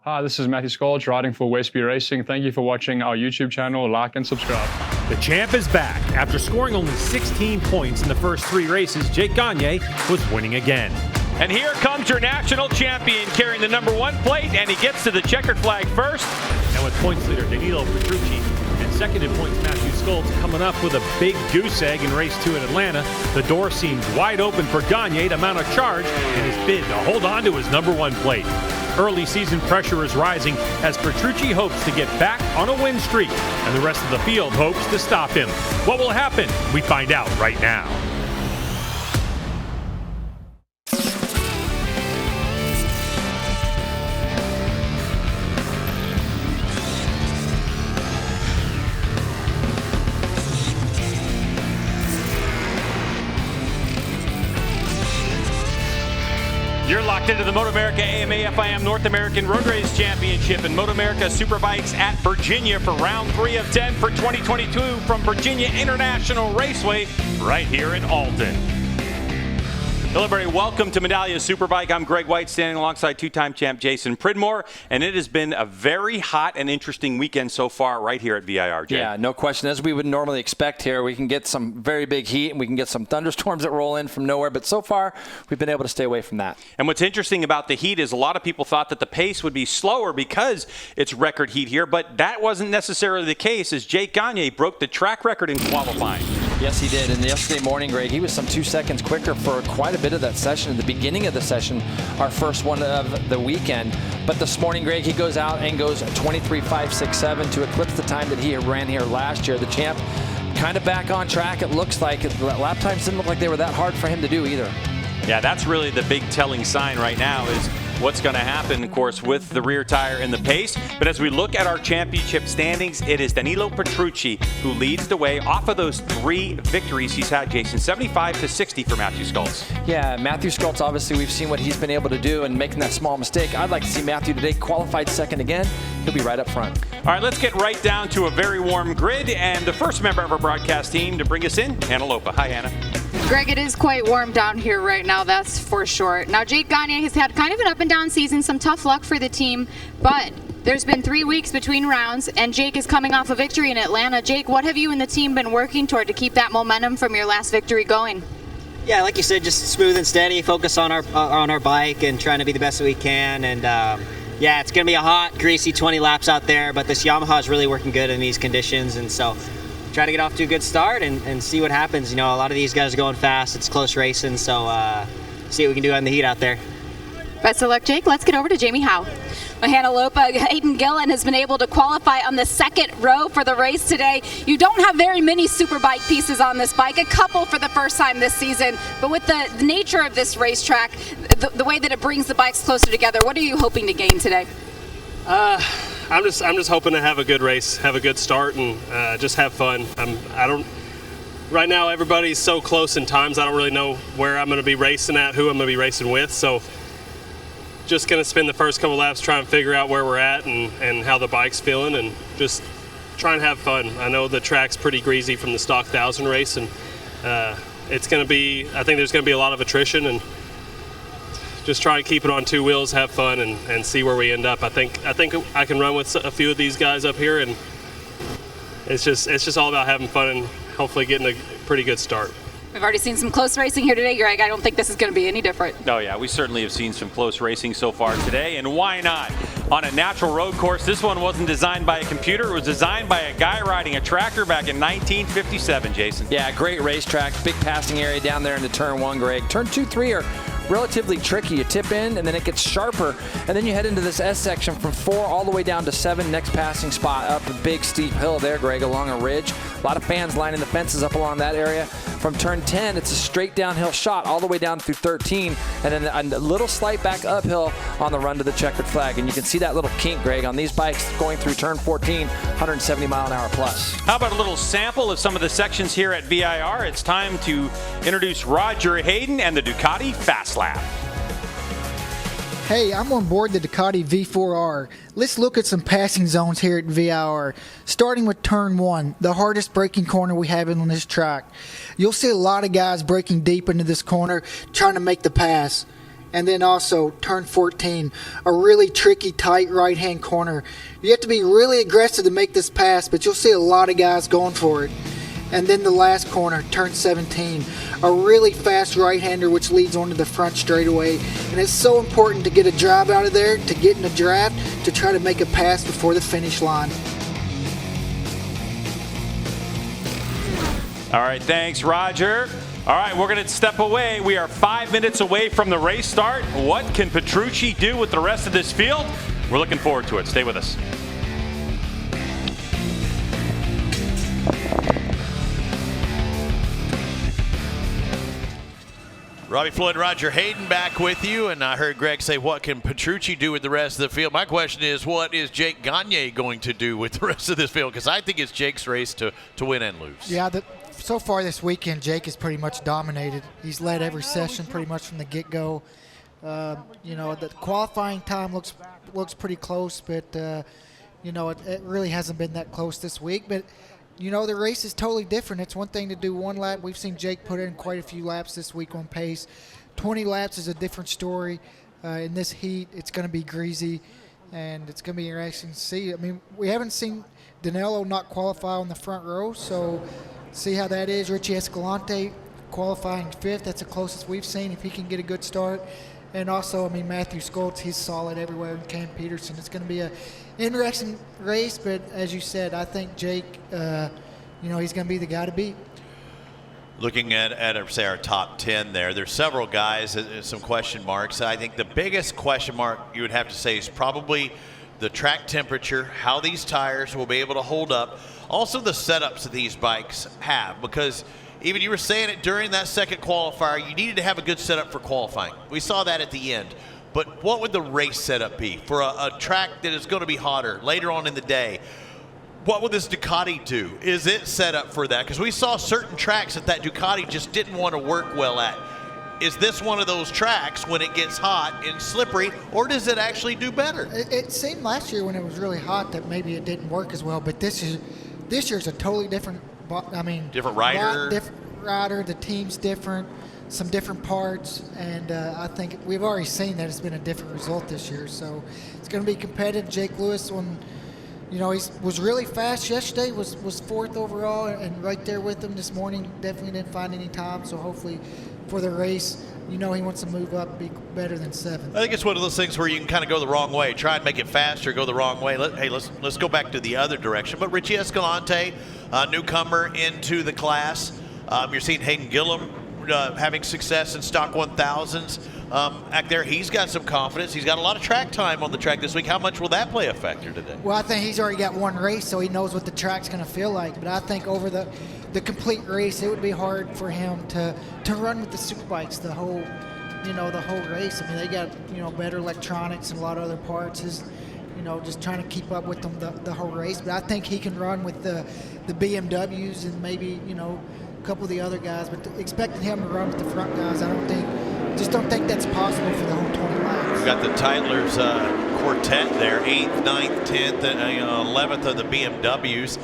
Hi, this is Matthew Skolch riding for Westby Racing. Thank you for watching our YouTube channel. Like and subscribe. The champ is back. After scoring only 16 points in the first 3 races, Jake Gagne was winning again. And here comes your national champion carrying the number 1 plate, and he gets to the checkered flag first. And with points leader Danilo Petrucci and second in points Matthew Skolch coming up with a big goose egg in race 2 in Atlanta, the door seems wide open for Gagne to mount a charge in his bid to hold on to his number 1 plate. Early season pressure is rising as Petrucci hopes to get back on a win streak, and the rest of the field hopes to stop him. What will happen? We find out right now. You're locked into the MotoAmerica AMA FIM North American Road Race Championship and MotoAmerica Superbikes at Virginia for round 3 of 10 for 2022 from Virginia International Raceway right here in Alton. Hello everybody, welcome to Medallia Superbike. I'm Greg White, standing alongside 2-time champ Jason Pridmore, and it has been a very hot and interesting weekend so far right here at VIR. Jay. Yeah, no question. As we would normally expect here, we can get some very big heat and we can get some thunderstorms that roll in from nowhere, but so far we've been able to stay away from that. And what's interesting about the heat is a lot of people thought that the pace would be slower because it's record heat here, but that wasn't necessarily the case as Jake Gagne broke the track record in qualifying. Yes, he did. And yesterday morning, Greg, he was some 2 seconds quicker for quite a bit of that session. At the beginning of the session, our first one of the weekend. But this morning, Greg, he goes out and goes 23.567 to eclipse the time that he ran here last year. The champ kind of back on track, it looks like. Lap times didn't look like they were that hard for him to do either. Yeah, that's really the big telling sign right now is what's going to happen, of course, with the rear tire and the pace. But as we look at our championship standings, it is Danilo Petrucci who leads the way off of those 3 victories he's had, Jason. 75-60 for Matthew Skolch. Yeah, Matthew Skolch, obviously, we've seen what he's been able to do and making that small mistake. I'd like to see Matthew today qualified second again. He'll be right up front. All right, let's get right down to a very warm grid. And the first member of our broadcast team to bring us in, Hannah Lopa. Hi, Hannah. Greg, it is quite warm down here right now, that's for sure. Now, Jake Gagne has had kind of an up and down season, some tough luck for the team, but there's been 3 weeks between rounds, and Jake is coming off a victory in Atlanta. Jake, what have you and the team been working toward to keep that momentum from your last victory going? Yeah, like you said, just smooth and steady, focus on our bike and trying to be the best that we can. And yeah, it's going to be a hot, greasy 20 laps out there, but this Yamaha is really working good in these conditions, and so try to get off to a good start and see what happens. You know, a lot of these guys are going fast. It's close racing, so see what we can do on the heat out there. Best of luck, Jake. Let's get over to Jamie Howe. Hannah Lopa, Hayden Gillen has been able to qualify on the second row for the race today. You don't have very many Superbike pieces on this bike, a couple for the first time this season, but with the nature of this racetrack, the way that it brings the bikes closer together, what are you hoping to gain today? I'm just hoping to have a good race, have a good start, and just have fun. Right now everybody's so close in times, I don't really know where I'm going to be racing at, who I'm going to be racing with, so just going to spend the first couple laps trying to figure out where we're at and how the bike's feeling, and just try and have fun. I know the track's pretty greasy from the stock 1000 race, and it's going to be, I think there's going to be a lot of attrition, and just try and keep it on 2 wheels, have fun, and see where we end up. I think I can run with a few of these guys up here, and it's just all about having fun and hopefully getting a pretty good start. We've already seen some close racing here today, Greg. I don't think this is going to be any different. Oh yeah, we certainly have seen some close racing so far today, and why not? On a natural road course, this one wasn't designed by a computer. It was designed by a guy riding a tractor back in 1957, Jason. Yeah, great racetrack, big passing area down there into turn 1, Greg. Turn 2, 3 are relatively tricky. You tip in and then it gets sharper, and then you head into this S section from 4 all the way down to 7, next passing spot up a big steep hill there, Greg, along a ridge. A lot of fans lining the fences up along that area. From turn 10, it's a straight downhill shot all the way down through 13, and then a little slight back uphill on the run to the checkered flag. And you can see that little kink, Greg, on these bikes going through turn 14, 170 mile an hour plus. How about a little sample of some of the sections here at VIR? It's time to introduce Roger Hayden and the Ducati Fast Lap. Hey, I'm on board the Ducati V4R. Let's look at some passing zones here at VIR. Starting with turn 1, the hardest braking corner we have on this track. You'll see a lot of guys braking deep into this corner, trying to make the pass. And then also turn 14, a really tricky, tight right-hand corner. You have to be really aggressive to make this pass, but you'll see a lot of guys going for it. And then the last corner, turn 17, a really fast right-hander which leads onto the front straightaway. And it's so important to get a drive out of there, to get in a draft, to try to make a pass before the finish line. All right, thanks, Roger. All right, we're going to step away. We are 5 minutes away from the race start. What can Petrucci do with the rest of this field? We're looking forward to it. Stay with us. Robbie Floyd, Roger Hayden back with you, and I heard Greg say, what can Petrucci do with the rest of the field? My question is, what is Jake Gagne going to do with the rest of this field? Because I think it's Jake's race to win and lose. Yeah, so far this weekend, Jake has pretty much dominated. He's led every session pretty much from the get-go. The qualifying time looks pretty close, but it really hasn't been that close this week. But the race is totally different. It's one thing to do one lap. We've seen Jake put in quite a few laps this week on pace. 20 laps is a different story. In this heat, it's going to be greasy, and it's going to be interesting to see. I mean, we haven't seen Danilo not qualify on the front row, so see how that is. Richie Escalante qualifying 5th. That's the closest we've seen if he can get a good start. And also, Matthew Skoltz, he's solid everywhere. And Cam Peterson. It's going to be an interesting race, but as you said, I think Jake, he's going to be the guy to beat. Looking at say, our top 10 there's several guys, some question marks. I think the biggest question mark you would have to say is probably the track temperature, how these tires will be able to hold up. Also the setups that these bikes have, because even you were saying it during that second qualifier, you needed to have a good setup for qualifying. We saw that at the end. But what would the race setup be for a track that is going to be hotter later on in the day? What would this Ducati do? Is it set up for that? Because we saw certain tracks that Ducati just didn't want to work well at. Is this one of those tracks when it gets hot and slippery, or does it actually do better? It seemed last year when it was really hot that maybe it didn't work as well, but this year's a totally different, different rider. Different rider, the team's different, some different parts, and I think we've already seen that it's been a different result this year. So it's going to be competitive. Jake Lewis, he was really fast yesterday, was 4th overall, and right there with him this morning. Definitely didn't find any time, so hopefully for the race, he wants to move up, be better than 7th. I think it's one of those things where you can kind of go the wrong way, try and make it faster, go the wrong way. Let's go back to the other direction. But Richie Escalante, newcomer into the class. You're seeing Hayden Gillum having success in stock 1000s. Back there, he's got some confidence. He's got a lot of track time on the track this week. How much will that play a factor today? Well, I think he's already got one race, so he knows what the track's going to feel like. But I think over the complete race, it would be hard for him to run with the Superbikes the whole race. They got better electronics and a lot of other parts. Just trying to keep up with them the whole race. But I think he can run with the BMWs and maybe a couple of the other guys. But expecting him to run with the front guys, I don't think that's possible for the whole 20 laps. We've got the Titler's quartet there, 8th, 9th, 10th, and 11th of the BMWs.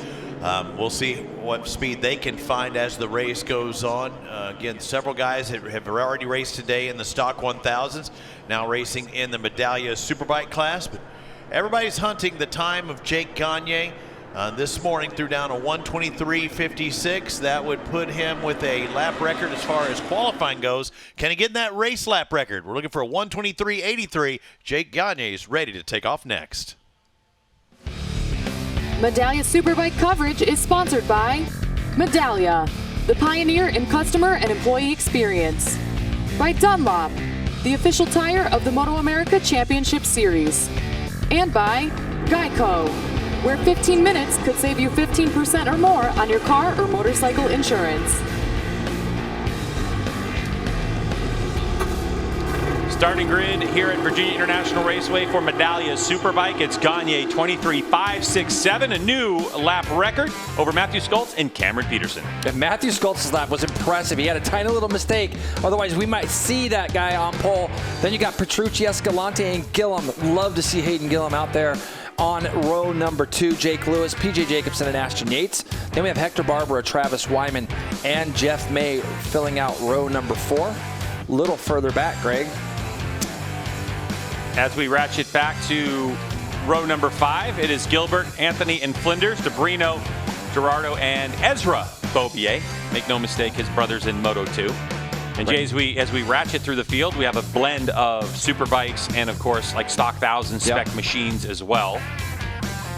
We'll see what speed they can find as the race goes on. Again, several guys have already raced today in the stock 1000s, now racing in the Medallia Superbike class. But everybody's hunting the time of Jake Gagne. This morning threw down a 1:23.56. That would put him with a lap record as far as qualifying goes. Can he get in that race lap record? We're looking for a 1:23.83. Jake Gagne is ready to take off next. Medallia Superbike coverage is sponsored by Medallia, the pioneer in customer and employee experience. By Dunlop, the official tire of the MotoAmerica Championship Series. And by Geico, where 15 minutes could save you 15% or more on your car or motorcycle insurance. Starting grid here at Virginia International Raceway for Medallia Superbike. It's Gagne 23.567, a new lap record over Matthew Skoltz and Cameron Peterson. Matthew Skoltz's lap was impressive. He had a tiny little mistake. Otherwise, we might see that guy on pole. Then you got Petrucci, Escalante, and Gillum. Love to see Hayden Gillum out there on row number 2. Jake Lewis, PJ Jacobson, and Ashton Yates. Then we have Hector Barbera, Travis Wyman, and Jeff May filling out row number 4. Little further back, Greg. As we ratchet back to row number 5, it is Gilbert, Anthony, and Flinders, DeBrino, Gerardo, and Ezra Beaubier. Make no mistake, his brother's in Moto 2. And Jay, as we ratchet through the field, we have a blend of superbikes and, of course, like stock 1000 spec machines as well.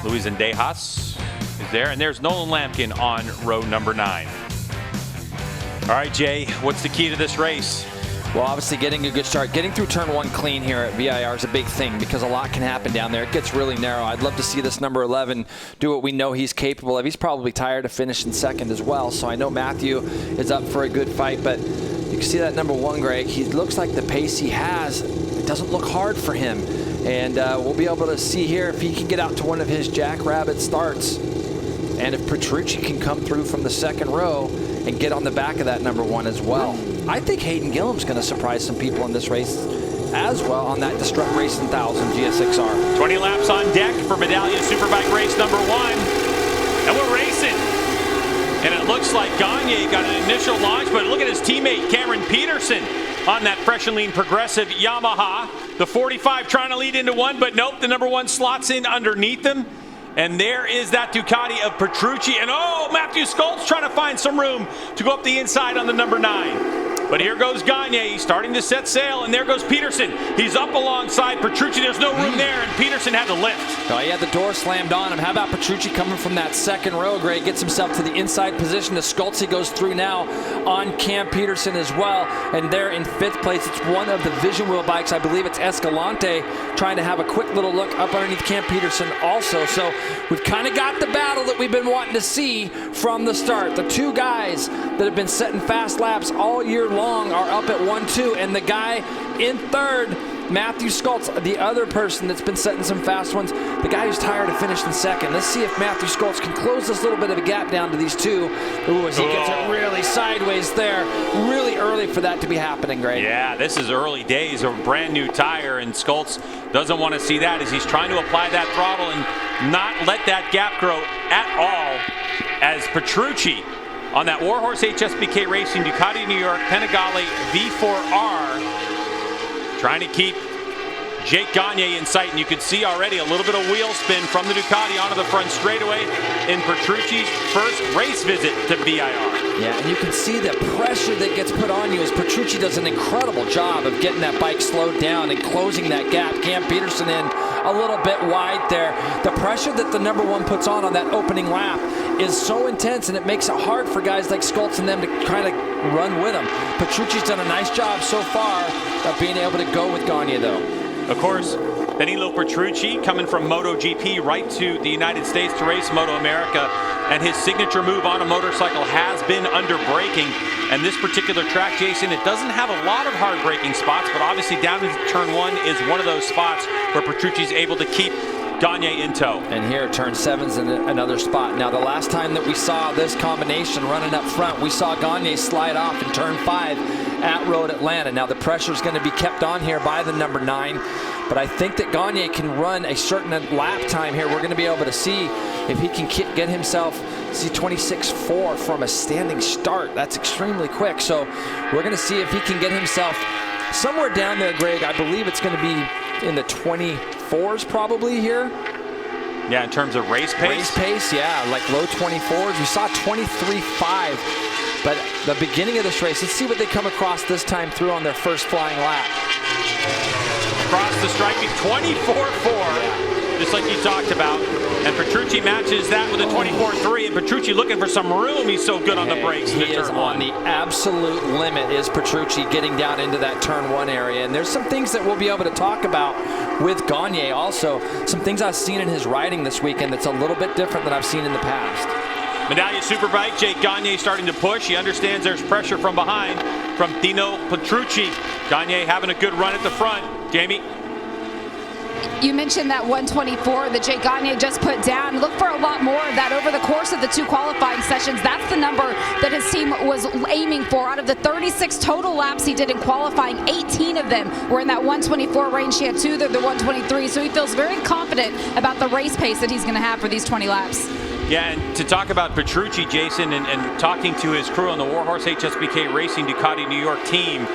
Luis Zendejas is there, and there's Nolan Lampkin on row number 9. All right, Jay, what's the key to this race? Well, obviously getting a good start. Getting through turn 1 clean here at VIR is a big thing because a lot can happen down there. It gets really narrow. I'd love to see this number 11 do what we know he's capable of. He's probably tired of finishing second as well, so I know Matthew is up for a good fight, but you can see that number 1, Greg. He looks like the pace he has, it doesn't look hard for him. And we'll be able to see here if he can get out to one of his jackrabbit starts. And if Petrucci can come through from the second row and get on the back of that number 1 as well. I think Hayden Gillam's going to surprise some people in this race as well on that Destruct Racing 1000 GSXR. 20 laps on deck for Medallia Superbike race number 1. And we're racing. And it looks like Gagne got an initial launch, but look at his teammate Cameron Peterson on that fresh and lean progressive Yamaha. The 45 trying to lead into 1, but nope, the number 1 slots in underneath him. And there is that Ducati of Petrucci. And oh, Matthew Skoltz trying to find some room to go up the inside on the number 9. But here goes Gagne starting to set sail, and there goes Peterson. He's up alongside Petrucci. There's no room there, and Peterson had to lift. Oh, he had the door slammed on him. How about Petrucci coming from that second row, Greg? Gets himself to the inside position as Skoltz goes through now on Cam Peterson as well. And there in 5th place, it's one of the Vision Wheel bikes. I believe it's Escalante trying to have a quick little look up underneath Cam Peterson also. So we've kind of got the battle that we've been wanting to see from the start. The 2 guys that have been setting fast laps all year long are up at 1-2, and the guy in 3rd, Matthew Skoltz, the other person that's been setting some fast ones, the guy who's tired of finishing 2nd. Let's see if Matthew Skoltz can close this little bit of a gap down to these 2. Ooh, as he gets it really sideways there. Really early for that to be happening, Greg. Yeah, this is early days of a brand new tire, and Skoltz doesn't want to see that as he's trying to apply that throttle and not let that gap grow at all as Petrucci on that Warhorse HSBK Racing Ducati New York Panigale V4R trying to keep Jake Gagne in sight, and you can see already a little bit of wheel spin from the Ducati onto the front straightaway in Petrucci's first race visit to VIR. Yeah, and you can see the pressure that gets put on you as Petrucci does an incredible job of getting that bike slowed down and closing that gap. Cam Peterson in a little bit wide there. The pressure that the number 1 puts on that opening lap is so intense, and it makes it hard for guys like Skoltz and them to kind of run with him. Petrucci's done a nice job so far of being able to go with Gagne, though. Of course, Danilo Petrucci coming from MotoGP right to the United States to race MotoAmerica, and his signature move on a motorcycle has been under braking. And this particular track, Jason, it doesn't have a lot of hard braking spots, but obviously down into turn 1 is one of those spots where Petrucci's able to keep Gagne in tow. And here, turn 7's in another spot. Now, the last time that we saw this combination running up front, we saw Gagne slide off in turn 5 at Road Atlanta. Now, the pressure's going to be kept on here by the number 9, but I think that Gagne can run a certain lap time here. We're going to be able to see if he can get himself, see 26.4 from a standing start. That's extremely quick. So we're going to see if he can get himself somewhere down there, Greg. I believe it's going to be in the 24s probably here. Yeah, in terms of race pace? Race pace, yeah, like low 24s. We saw 23.5, but the beginning of this race, let's see what they come across this time through on their first flying lap. Across the striking, 24.4, just like you talked about. And Petrucci matches that with a 24.3, and Petrucci looking for some room. He's so good on the brakes in the turn 1. On the absolute limit is Petrucci getting down into that turn 1 area. And there's some things that we'll be able to talk about with Gagne also. Some things I've seen in his riding this weekend that's a little bit different than I've seen in the past. Medallia Superbike, Jake Gagne starting to push. He understands there's pressure from behind from Dino Petrucci. Gagne having a good run at the front. Jamie? You mentioned that 124 that Jake Gagne just put down. Look for a lot more of that over the course of the 2 qualifying sessions. That's the number that his team was aiming for. Out of the 36 total laps he did in qualifying, 18 of them were in that 124 range. He had 2 that the 123, so he feels very confident about the race pace that he's going to have for these 20 laps. Yeah, and to talk about Petrucci, Jason, and talking to his crew on the Warhorse HSBK Racing Ducati New York team,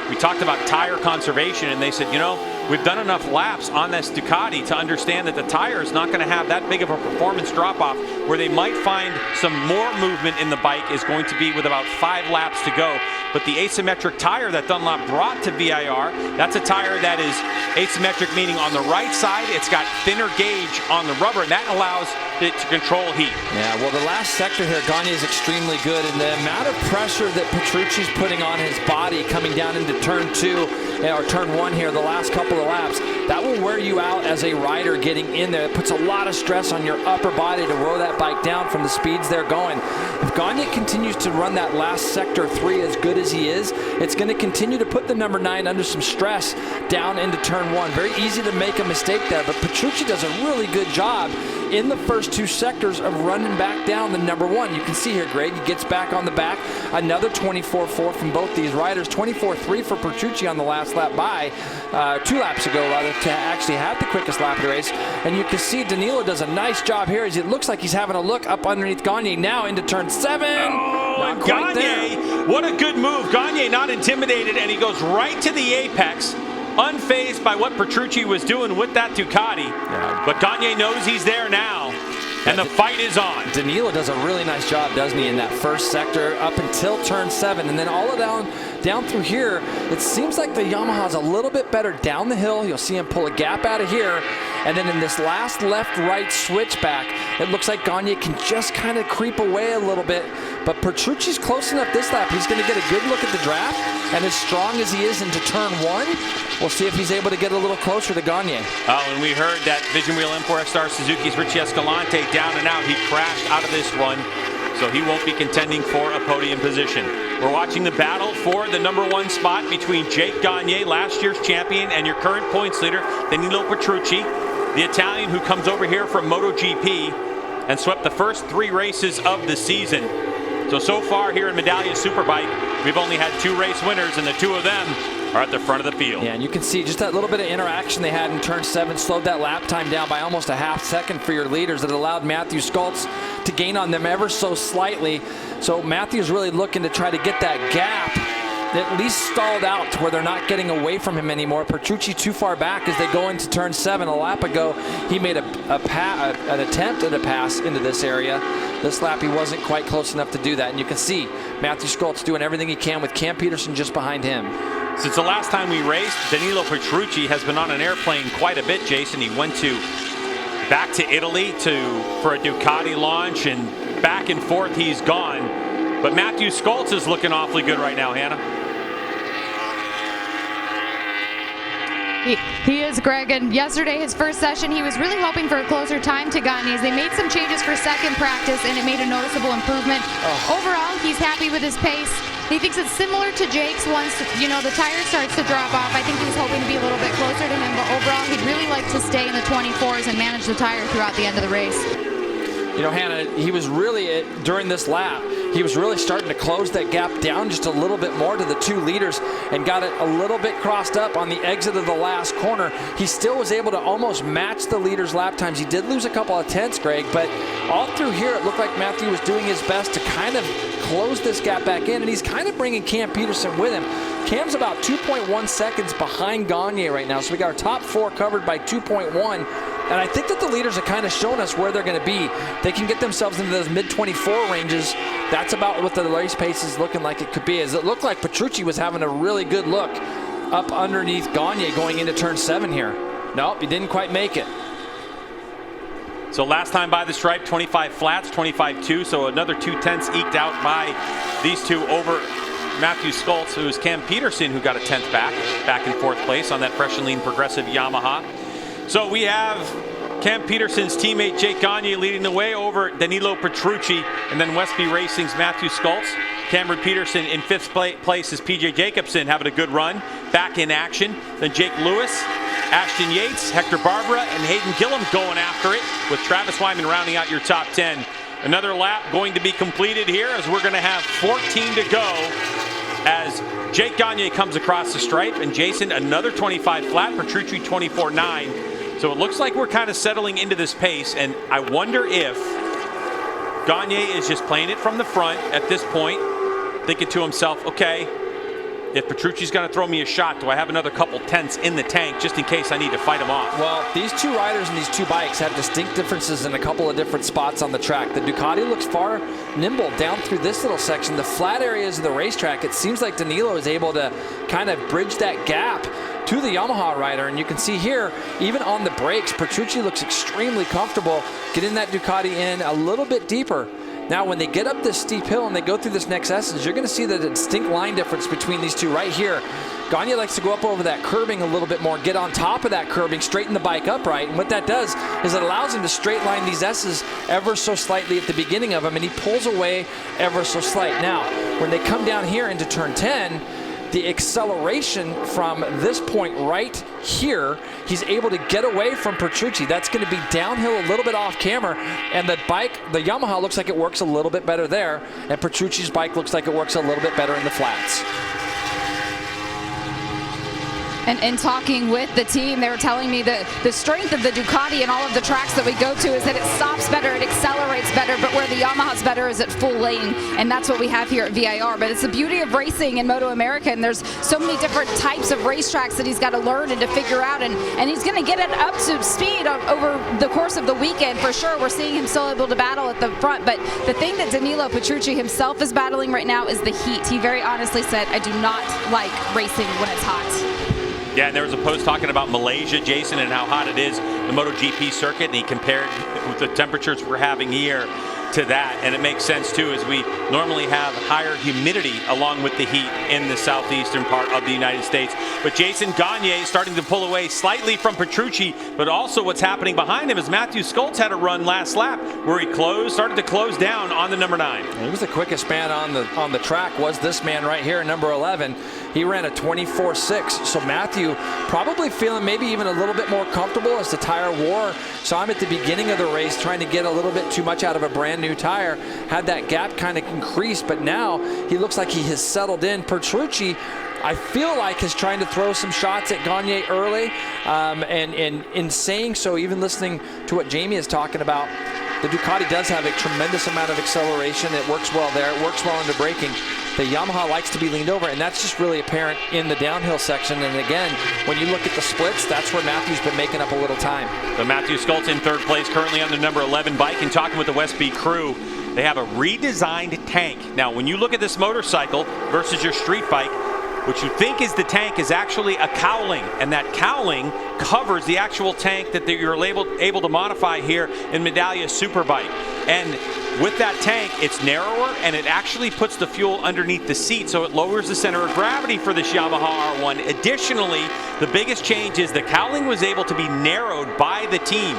we talked about tire conservation, and they said, you know, we've done enough laps on this Ducati to understand that the tire is not going to have that big of a performance drop-off. Where they might find some more movement in the bike is going to be with about 5 laps to go. But the asymmetric tire that Dunlop brought to VIR, that's a tire that is asymmetric, meaning on the right side, it's got thinner gauge on the rubber, and that allows it to control heat. Yeah, well, the last sector here, Gagne is extremely good, and the amount of pressure that Petrucci's putting on his body coming down into turn 2 or turn 1 here, the last couple of laps, that will wear you out as a rider getting in there. It puts a lot of stress on your upper body to roll that bike down from the speeds they're going. If Gagne continues to run that last sector 3 as good as he is, it's going to continue to put the number 9 under some stress down into turn 1. Very easy to make a mistake there, but Petrucci does a really good job in the first 2 sectors of running back down the number 1. You can see here, Greg, he gets back on the back. Another 24.4 from both these riders. 24.3 for Petrucci on the last lap by 2 laps ago, rather, to actually have the quickest lap of the race. And you can see Danilo does a nice job here as it looks like he's having a look up underneath Gagne now into turn 7. Oh, and Gagne, what a good move. Gagne not intimidated, and he goes right to the apex, unfazed by what Petrucci was doing with that Ducati. Yeah. But Gagne knows he's there now, and the fight is on. Danilo does a really nice job, doesn't he, in that first sector up until turn 7. And then all down through here, it seems like the Yamaha's a little bit better down the hill. You'll see him pull a gap out of here. And then in this last left-right switchback, it looks like Gagne can just kind of creep away a little bit. But Petrucci's close enough this lap. He's going to get a good look at the draft. And as strong as he is into turn 1, we'll see if he's able to get a little closer to Gagne. Oh, and we heard that Vision Wheel M4 Star Suzuki's Richie Escalante down and out. He crashed out of this run, so he won't be contending for a podium position. We're watching the battle for the number 1 spot between Jake Gagne, last year's champion, and your current points leader, Danilo Petrucci, the Italian who comes over here from MotoGP and swept the first 3 races of the season. So far here in Medallia Superbike, we've only had 2 race winners, and the 2 of them are at the front of the field. Yeah, and you can see just that little bit of interaction they had in turn 7 slowed that lap time down by almost a half second for your leaders. That allowed Matthew Skultz to gain on them ever so slightly. So Matthew's really looking to try to get that gap at least stalled out to where they're not getting away from him anymore. Petrucci too far back as they go into turn 7. A lap ago, he made an attempt at a pass into this area. This lap, he wasn't quite close enough to do that. And you can see Matthew Skultz doing everything he can with Cam Peterson just behind him. Since the last time we raced, Danilo Petrucci has been on an airplane quite a bit, Jason. He went back to Italy for a Ducati launch, and back and forth he's gone. But Matthew Skultz is looking awfully good right now, Hannah. He is, Greg, and yesterday, his first session, he was really hoping for a closer time to Gagne's. They made some changes for second practice, and it made a noticeable improvement. Overall, he's happy with his pace. He thinks it's similar to Jake's once, the tire starts to drop off. I think he was hoping to be a little bit closer to him, but overall, he'd really like to stay in the 24s and manage the tire throughout the end of the race. Hannah, he was really, during this lap, he was really starting to close that gap down just a little bit more to the 2 leaders and got it a little bit crossed up on the exit of the last corner. He still was able to almost match the leaders' lap times. He did lose a couple of tenths, Greg, but all through here it looked like Matthew was doing his best to kind of close this gap back in, and he's kind of bringing Cam Peterson with him. Cam's about 2.1 seconds behind Gagne right now, so we got our top 4 covered by 2.1. And I think that the leaders have kind of shown us where they're going to be. They can get themselves into those mid-24 ranges. That's about what the race pace is looking like it could be. As it looked like Petrucci was having a really good look up underneath Gagne going into turn 7 here. Nope, he didn't quite make it. So last time by the stripe, 25 flats, 25.2. So another 2 tenths eked out by these 2 over Matthew Skultz. It was Cam Peterson who got a 10th back in 4th place on that fresh and lean progressive Yamaha. So we have Cam Peterson's teammate Jake Gagne leading the way over Danilo Petrucci, and then Westby Racing's Matthew Skultz. Cameron Peterson in 5th place is PJ Jacobson having a good run, back in action. Then Jake Lewis, Ashton Yates, Hector Barbara, and Hayden Gillum going after it, with Travis Wyman rounding out your top 10. Another lap going to be completed here as we're going to have 14 to go as Jake Gagne comes across the stripe, and Jason another 25 flat, Petrucci 24.9. So it looks like we're kind of settling into this pace, and I wonder if Gagne is just playing it from the front at this point, thinking to himself, okay, if Petrucci's going to throw me a shot, do I have another couple tenths in the tank just in case I need to fight him off? Well, these two riders and these two bikes have distinct differences in a couple of different spots on the track. The Ducati looks far nimble down through this little section. The flat areas of the racetrack, it seems like Danilo is able to kind of bridge that gap to the Yamaha rider, and you can see here, even on the brakes, Petrucci looks extremely comfortable getting that Ducati in a little bit deeper. Now, when they get up this steep hill and they go through this next essence, you're going to see the distinct line difference between these two right here. Gagne likes to go up over that curbing a little bit more, get on top of that curbing, straighten the bike upright, and what that does is it allows him to straight line these S's ever so slightly at the beginning of them, and he pulls away ever so slight. Now, when they come down here into turn 10, the acceleration from this point right here, he's able to get away from Petrucci. That's going to be downhill a little bit off camera, and the bike, the Yamaha, looks like it works a little bit better there, and Petrucci's bike looks like it works a little bit better in the flats. And in talking with the team, they were telling me that the strength of the Ducati and all of the tracks that we go to is that it stops better, it accelerates better, but where the Yamaha's better is at full lane, and that's what we have here at VIR. But it's the beauty of racing in MotoAmerica, and there's so many different types of racetracks that he's got to learn and to figure out, and he's going to get it up to speed over the course of the weekend for sure. We're seeing him still able to battle at the front, but the thing that Danilo Petrucci himself is battling right now is the heat. He very honestly said, I do not like racing when it's hot. Yeah, and there was a post talking about Malaysia, Jason, and how hot it is, the MotoGP circuit, and he compared with the temperatures we're having here to that, and it makes sense too, as we normally have higher humidity along with the heat in the southeastern part of the United States. But Jason, Gagne starting to pull away slightly from Petrucci, but also what's happening behind him is Matthew Skoltz had a run last lap where he started to close down on the number 9. He was the quickest man on the track, was this man right here, number 11. He ran a 24.6, so Matthew probably feeling maybe even a little bit more comfortable as the tire wore. Saw him at the beginning of the race trying to get a little bit too much out of a brand new tire, had that gap kind of increased, but now he looks like he has settled in. Petrucci, I feel like, is trying to throw some shots at Gagne early, and in saying so, even listening to what Jamie is talking about, the Ducati does have a tremendous amount of acceleration. It works well there. It works well into braking. The Yamaha likes to be leaned over, and that's just really apparent in the downhill section. And again, when you look at the splits, that's where Matthew's been making up a little time. So Matthew Skoltz in third place, currently on the number 11 bike, and talking with the Westby crew, they have a redesigned tank. Now, when you look at this motorcycle versus your street bike, what you think is the tank is actually a cowling, and that cowling covers the actual tank that you're able to modify here in Medallia Superbike. And with that tank, it's narrower, and it actually puts the fuel underneath the seat, so it lowers the center of gravity for this Yamaha R1. Additionally, the biggest change is the cowling was able to be narrowed by the team.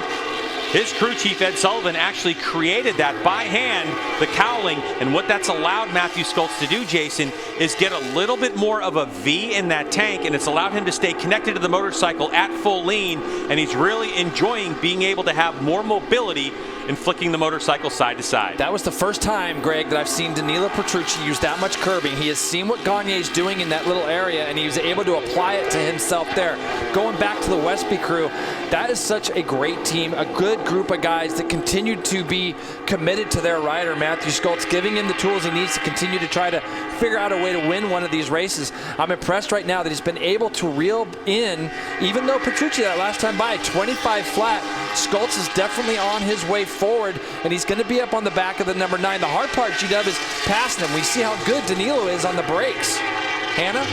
His crew chief, Ed Sullivan, actually created that by hand, the cowling, and what that's allowed Matthew Skoltz to do, Jason, is get a little bit more of a V in that tank, and it's allowed him to stay connected to the motorcycle at full lean, and he's really enjoying being able to have more mobility in flicking the motorcycle side to side. That was the first time, Greg, that I've seen Danilo Petrucci use that much curbing. He has seen what Gagne's doing in that little area, and he was able to apply it to himself there. Going back to the Westby crew, that is such a great team, a good group of guys that continue to be committed to their rider, Matthew Skoltz, giving him the tools he needs to continue to try to figure out a way to win one of these races. I'm impressed right now that he's been able to reel in, even though Petrucci that last time by 25 flat, Skoltz is definitely on his way forward, and he's going to be up on the back of the number 9. The hard part, G-Dub, is passing him. We see how good Danilo is on the brakes. Hannah?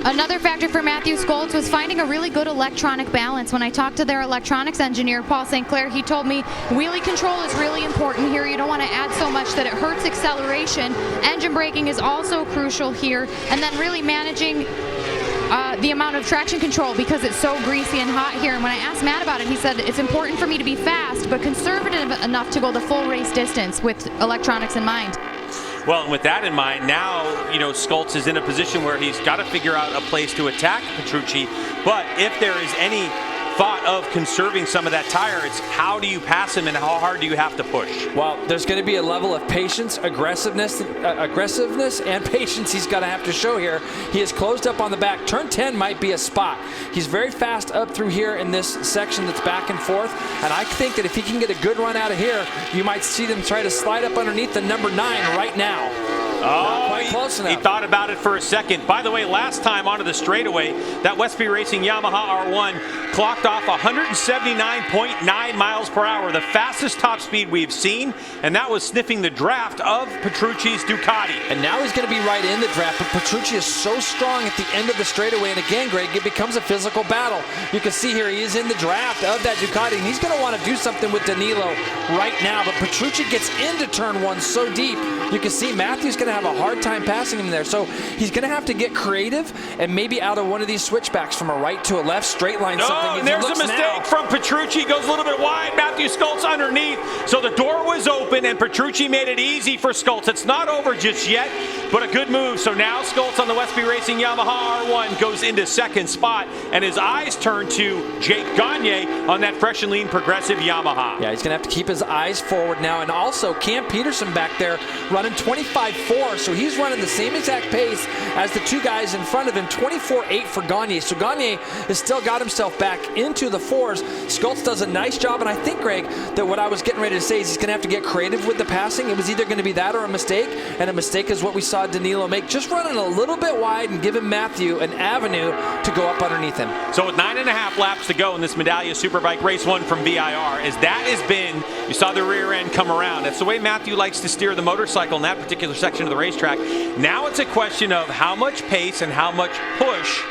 Another factor for Matthew Skoltz was finding a really good electronic balance. When I talked to their electronics engineer, Paul St. Clair, he told me wheelie control is really important here. You don't want to add so much that it hurts acceleration. Engine braking is also crucial here. And then really managing the amount of traction control, because it's so greasy and hot here. And when I asked Matt about it, he said it's important for me to be fast, but conservative enough to go the full race distance with electronics in mind. Well, and with that in mind, now, Skoltz is in a position where he's got to figure out a place to attack Petrucci. But if there is any thought of conserving some of that tire, it's how do you pass him and how hard do you have to push? Well, there's going to be a level of patience, aggressiveness and patience he's going to have to show here. He is closed up on the back. Turn 10 might be a spot. He's very fast up through here in this section that's back and forth, and I think that if he can get a good run out of here, you might see them try to slide up underneath the number 9 right now. Oh, quite close enough. He thought about it for a second. By the way, last time onto the straightaway, that Westby Racing Yamaha R1 clocked off 179.9 miles per hour, the fastest top speed we've seen, and that was sniffing the draft of Petrucci's Ducati. And now he's going to be right in the draft, but Petrucci is so strong at the end of the straightaway, and again, Greg, it becomes a physical battle. You can see here he is in the draft of that Ducati, and he's going to want to do something with Danilo right now, but Petrucci gets into turn one so deep, you can see Matthew's going to have a hard time passing him there, so he's going to have to get creative and maybe out of one of these switchbacks from a right to a left, straight line something. And there's a mistake from Petrucci, goes a little bit wide, Matthew Skoltz underneath, so the door was open and Petrucci made it easy for Skoltz. It's not over just yet, but a good move. So now Skoltz on the Westby Racing Yamaha R1 goes into second spot, and his eyes turn to Jake Gagne on that fresh and lean progressive Yamaha. Yeah, he's going to have to keep his eyes forward now, and also Cam Peterson back there running 25.4, so he's running the same exact pace as the two guys in front of him, 24.8 for Gagne. So Gagne has still got himself back into the fours. Skoltz does a nice job, and I think, Greg, that what I was getting ready to say is he's going to have to get creative with the passing. It was either going to be that or a mistake, and a mistake is what we saw Danilo make, just running a little bit wide and giving Matthew an avenue to go up underneath him. So with 9.5 laps to go in this Medallia Superbike Race 1 from VIR, as that has been, you saw the rear end come around. That's the way Matthew likes to steer the motorcycle in that particular section of the racetrack. Now it's a question of how much pace and how much push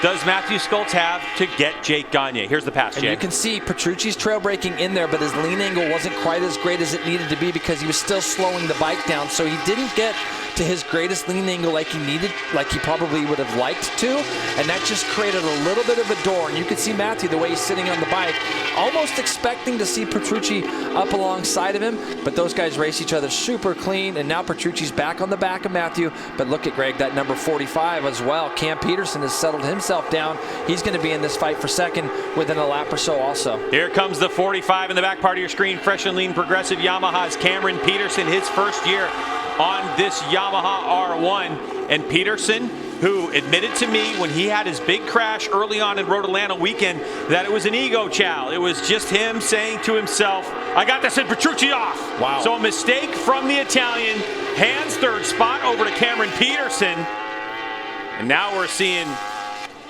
does Matthew Skoltz have to get Jake Gagne. Here's the pass, Jake. And you can see Petrucci's trail braking in there, but his lean angle wasn't quite as great as it needed to be because he was still slowing the bike down, so he didn't get to his greatest lean angle like he needed, like he probably would have liked to, and that just created a little bit of a door. And you can see Matthew, the way he's sitting on the bike, almost expecting to see Petrucci up alongside of him, but those guys race each other super clean, and now Petrucci's back on the back of Matthew. But look at, Greg, that number 45 as well. Cam Peterson has settled himself down. He's going to be in this fight for second within a lap or so also. Here comes the 45 in the back part of your screen. Fresh and lean progressive Yamaha's Cameron Peterson, his first year on this Yamaha R1. And Peterson, who admitted to me when he had his big crash early on in Road Atlanta weekend that it was an ego chow. It was just him saying to himself, I got this in Petrucci off. Wow. So a mistake from the Italian, hands third spot over to Cameron Peterson. And now we're seeing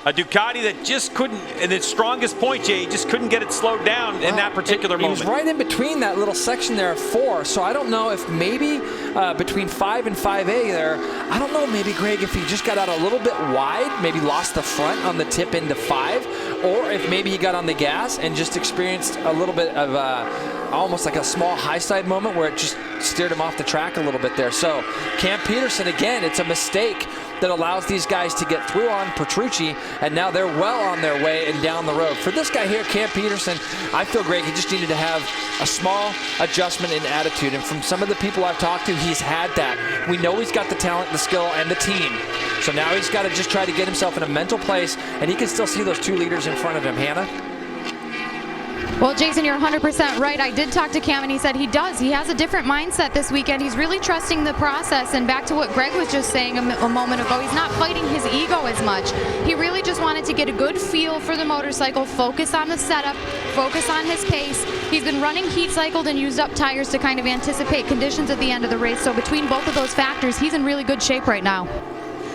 a Ducati that just couldn't, in its strongest point, Jay, just couldn't get it slowed down in that particular moment. He was right in between that little section there of 4, so I don't know if maybe between 5 and 5A there, I don't know, maybe, Greg, if he just got out a little bit wide, maybe lost the front on the tip into 5, or if maybe he got on the gas and just experienced a little bit of almost like a small high side moment where it just steered him off the track a little bit there. So Cam Peterson, again, it's a mistake that allows these guys to get through on Petrucci, and now they're well on their way and down the road. For this guy here, Cam Peterson, I feel, Greg, he just needed to have a small adjustment in attitude, and from some of the people I've talked to, he's had that. We know he's got the talent, the skill, and the team. So now he's got to just try to get himself in a mental place, and he can still see those two leaders in front of him. Hannah? Well, Jason, you're 100% right. I did talk to Cam, and he said he does. He has a different mindset this weekend. He's really trusting the process. And back to what Greg was just saying a moment ago, he's not fighting his ego as much. He really just wanted to get a good feel for the motorcycle, focus on the setup, focus on his pace. He's been running heat cycled and used up tires to kind of anticipate conditions at the end of the race. So between both of those factors, he's in really good shape right now.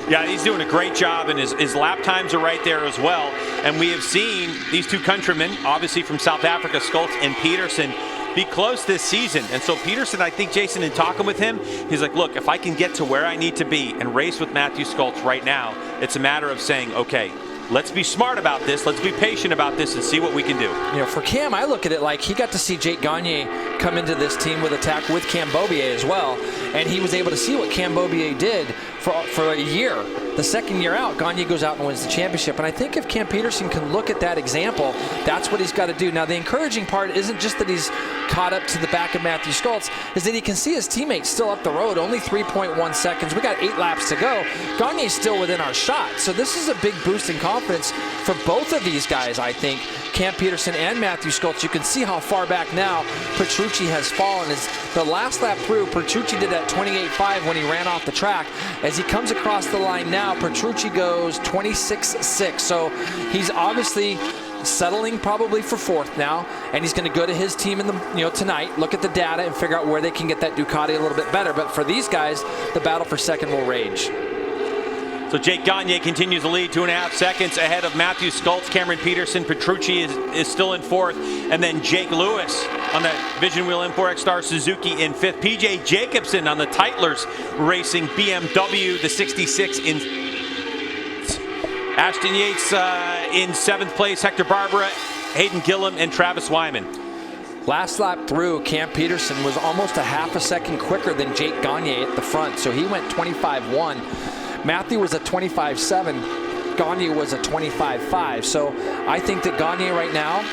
Yeah, he's doing a great job, and his lap times are right there as well. And we have seen these two countrymen, obviously from South Africa, Skoltz and Peterson, be close this season. And so Peterson, I think, Jason, in talking with him, he's like, look, if I can get to where I need to be and race with Matthew Skoltz right now, it's a matter of saying, okay, let's be smart about this, let's be patient about this and see what we can do. You know, for Cam, I look at it like he got to see Jake Gagne come into this team with attack with Cam Beaubier as well, and he was able to see what Cam Beaubier did for a year. The second year out, Gagne goes out and wins the championship. And I think if Cam Peterson can look at that example, that's what he's got to do. Now, the encouraging part isn't just that he's caught up to the back of Matthew Skoltz, is that he can see his teammates still up the road, only 3.1 seconds. We got 8 laps to go. Gagne's still within our shot. So this is a big boost in confidence for both of these guys, I think. Cam Peterson and Matthew Skoltz. You can see how far back now Petrucci has fallen. As the last lap through, Petrucci did at 28.5 when he ran off the track. As he comes across the line now, Petrucci goes 26.6. So he's obviously settling probably for 4th now, and he's going to go to his team in the tonight, look at the data, and figure out where they can get that Ducati a little bit better. But for these guys, the battle for 2nd will rage. So Jake Gagne continues to lead 2.5 seconds ahead of Matthew Skultz. Cameron Peterson, Petrucci is still in 4th. And then Jake Lewis on that Vision Wheel M4 X-Star Suzuki in 5th. PJ Jacobson on the Titlers Racing BMW, the 66 in Ashton Yates in 7th place. Hector Barbera, Hayden Gillum, and Travis Wyman. Last lap through, Cam Peterson was almost a half a second quicker than Jake Gagne at the front. So he went 25.1. Matthew was a 25.7. Gagne was a 25.5. So I think that Gagne right now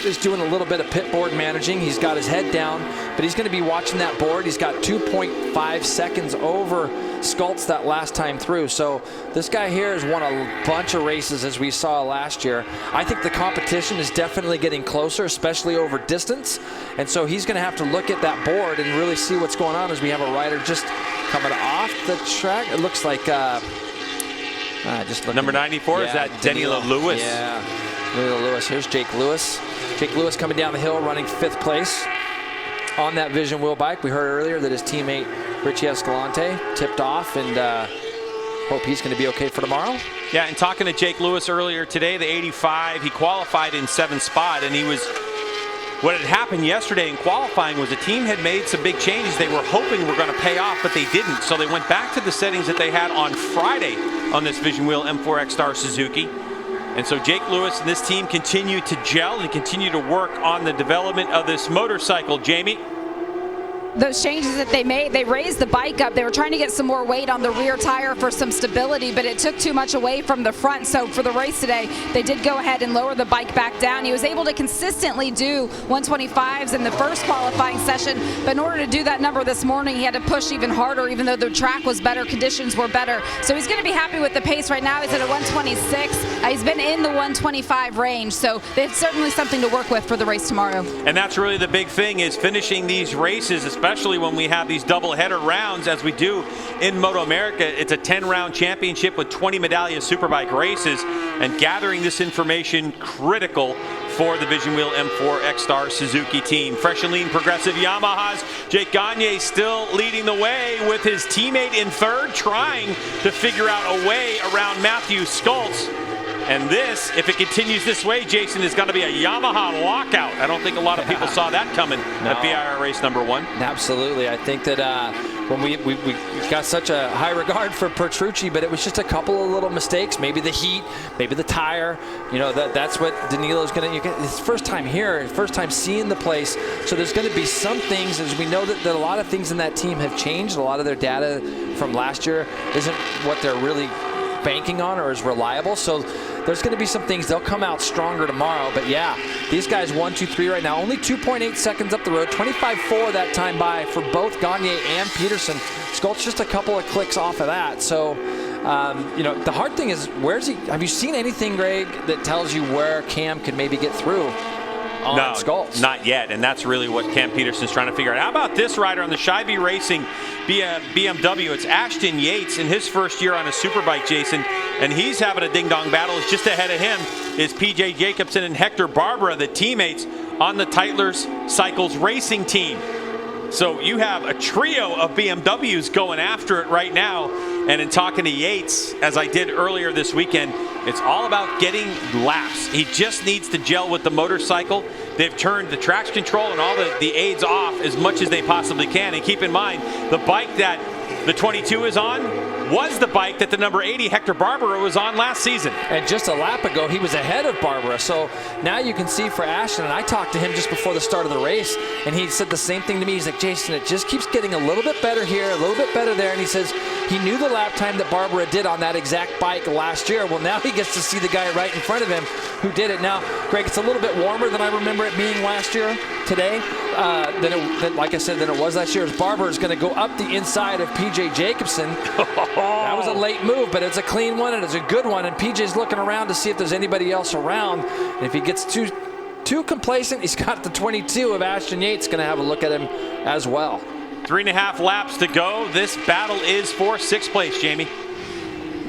is doing a little bit of pit board managing. He's got his head down, but he's going to be watching that board. He's got 2.5 seconds over Skultz that last time through. So this guy here has won a bunch of races as we saw last year. I think the competition is definitely getting closer, especially over distance. And so he's going to have to look at that board and really see what's going on as we have a rider just coming off the track. It looks like just number 94, is that Danilo Lewis? Yeah, Danilo Lewis. Here's Jake Lewis. Jake Lewis coming down the hill, running 5th place on that Vision Wheel bike. We heard earlier that his teammate Richie Escalante tipped off, and hope he's going to be okay for tomorrow. Yeah, and talking to Jake Lewis earlier today, the 85, he qualified in 7th spot, and what had happened yesterday in qualifying was the team had made some big changes they were hoping were going to pay off, but they didn't. So they went back to the settings that they had on Friday on this Vision Wheel M4 X-Star Suzuki. And so Jake Lewis and this team continue to gel and continue to work on the development of this motorcycle. Jamie? Those changes that they made, they raised the bike up. They were trying to get some more weight on the rear tire for some stability, but it took too much away from the front. So for the race today, they did go ahead and lower the bike back down. He was able to consistently do 125s in the first qualifying session, but in order to do that number this morning, he had to push even harder, even though the track was better, conditions were better. So he's going to be happy with the pace right now. He's at a 126. He's been in the 125 range, so it's certainly something to work with for the race tomorrow. And that's really the big thing, is finishing these races, especially when we have these double-header rounds as we do in MotoAmerica. It's a 10-round championship with 20 Medallia Superbike races, and gathering this information critical for the Vision Wheel M4 X-Star Suzuki team. Fresh and lean progressive Yamahas. Jake Gagne still leading the way with his teammate in 3rd, trying to figure out a way around Matthew Skultz. And this, if it continues this way, Jason, is going to be a Yamaha lockout. I don't think a lot of people saw that coming at VIR race number 1. Absolutely. I think that when we got such a high regard for Petrucci, but it was just a couple of little mistakes. Maybe the heat, maybe the tire. That's what Danilo's going to. His first time here, first time seeing the place. So there's going to be some things, as we know that a lot of things in that team have changed. A lot of their data from last year isn't what they're really banking on or is reliable. So there's going to be some things. They'll come out stronger tomorrow. But yeah, these guys 1, 2, 3 right now. Only 2.8 seconds up the road. 25.4 that time by for both Gagne and Peterson. Skultz just a couple of clicks off of that. So, the hard thing is, where's he? Have you seen anything, Greg, that tells you where Cam could maybe get through on Skultz? Not yet, and that's really what Cam Peterson's trying to figure out. How about this rider on the Shy-B Racing BMW? It's Ashton Yates in his first year on a Superbike, Jason, and he's having a ding-dong battle. Just ahead of him is PJ Jacobson and Hector Barbera, the teammates on the Titlers Cycles Racing team. So you have a trio of BMWs going after it right now. And in talking to Yates, as I did earlier this weekend, it's all about getting laps. He just needs to gel with the motorcycle. They've turned the traction control and all the aids off as much as they possibly can. And keep in mind, the bike that the 22 is on was the bike that the number 80 Hector Barbera was on last season. And just a lap ago, he was ahead of Barbera. So now you can see for Ashton, and I talked to him just before the start of the race, and he said the same thing to me. He's like, Jason, it just keeps getting a little bit better here, a little bit better there. And he says he knew the lap time that Barbera did on that exact bike last year. Well, now he gets to see the guy right in front of him who did it. Now, Greg, it's a little bit warmer than I remember it being last year today. Like I said, than it was last year. As Barbera is going to go up the inside of PJ Jacobson. That was a late move, but it's a clean one and it's a good one. And PJ's looking around to see if there's anybody else around. And if he gets too complacent, he's got the 22 of Ashton Yates going to have a look at him as well. 3.5 laps to go. This battle is for 6th place, Jamie.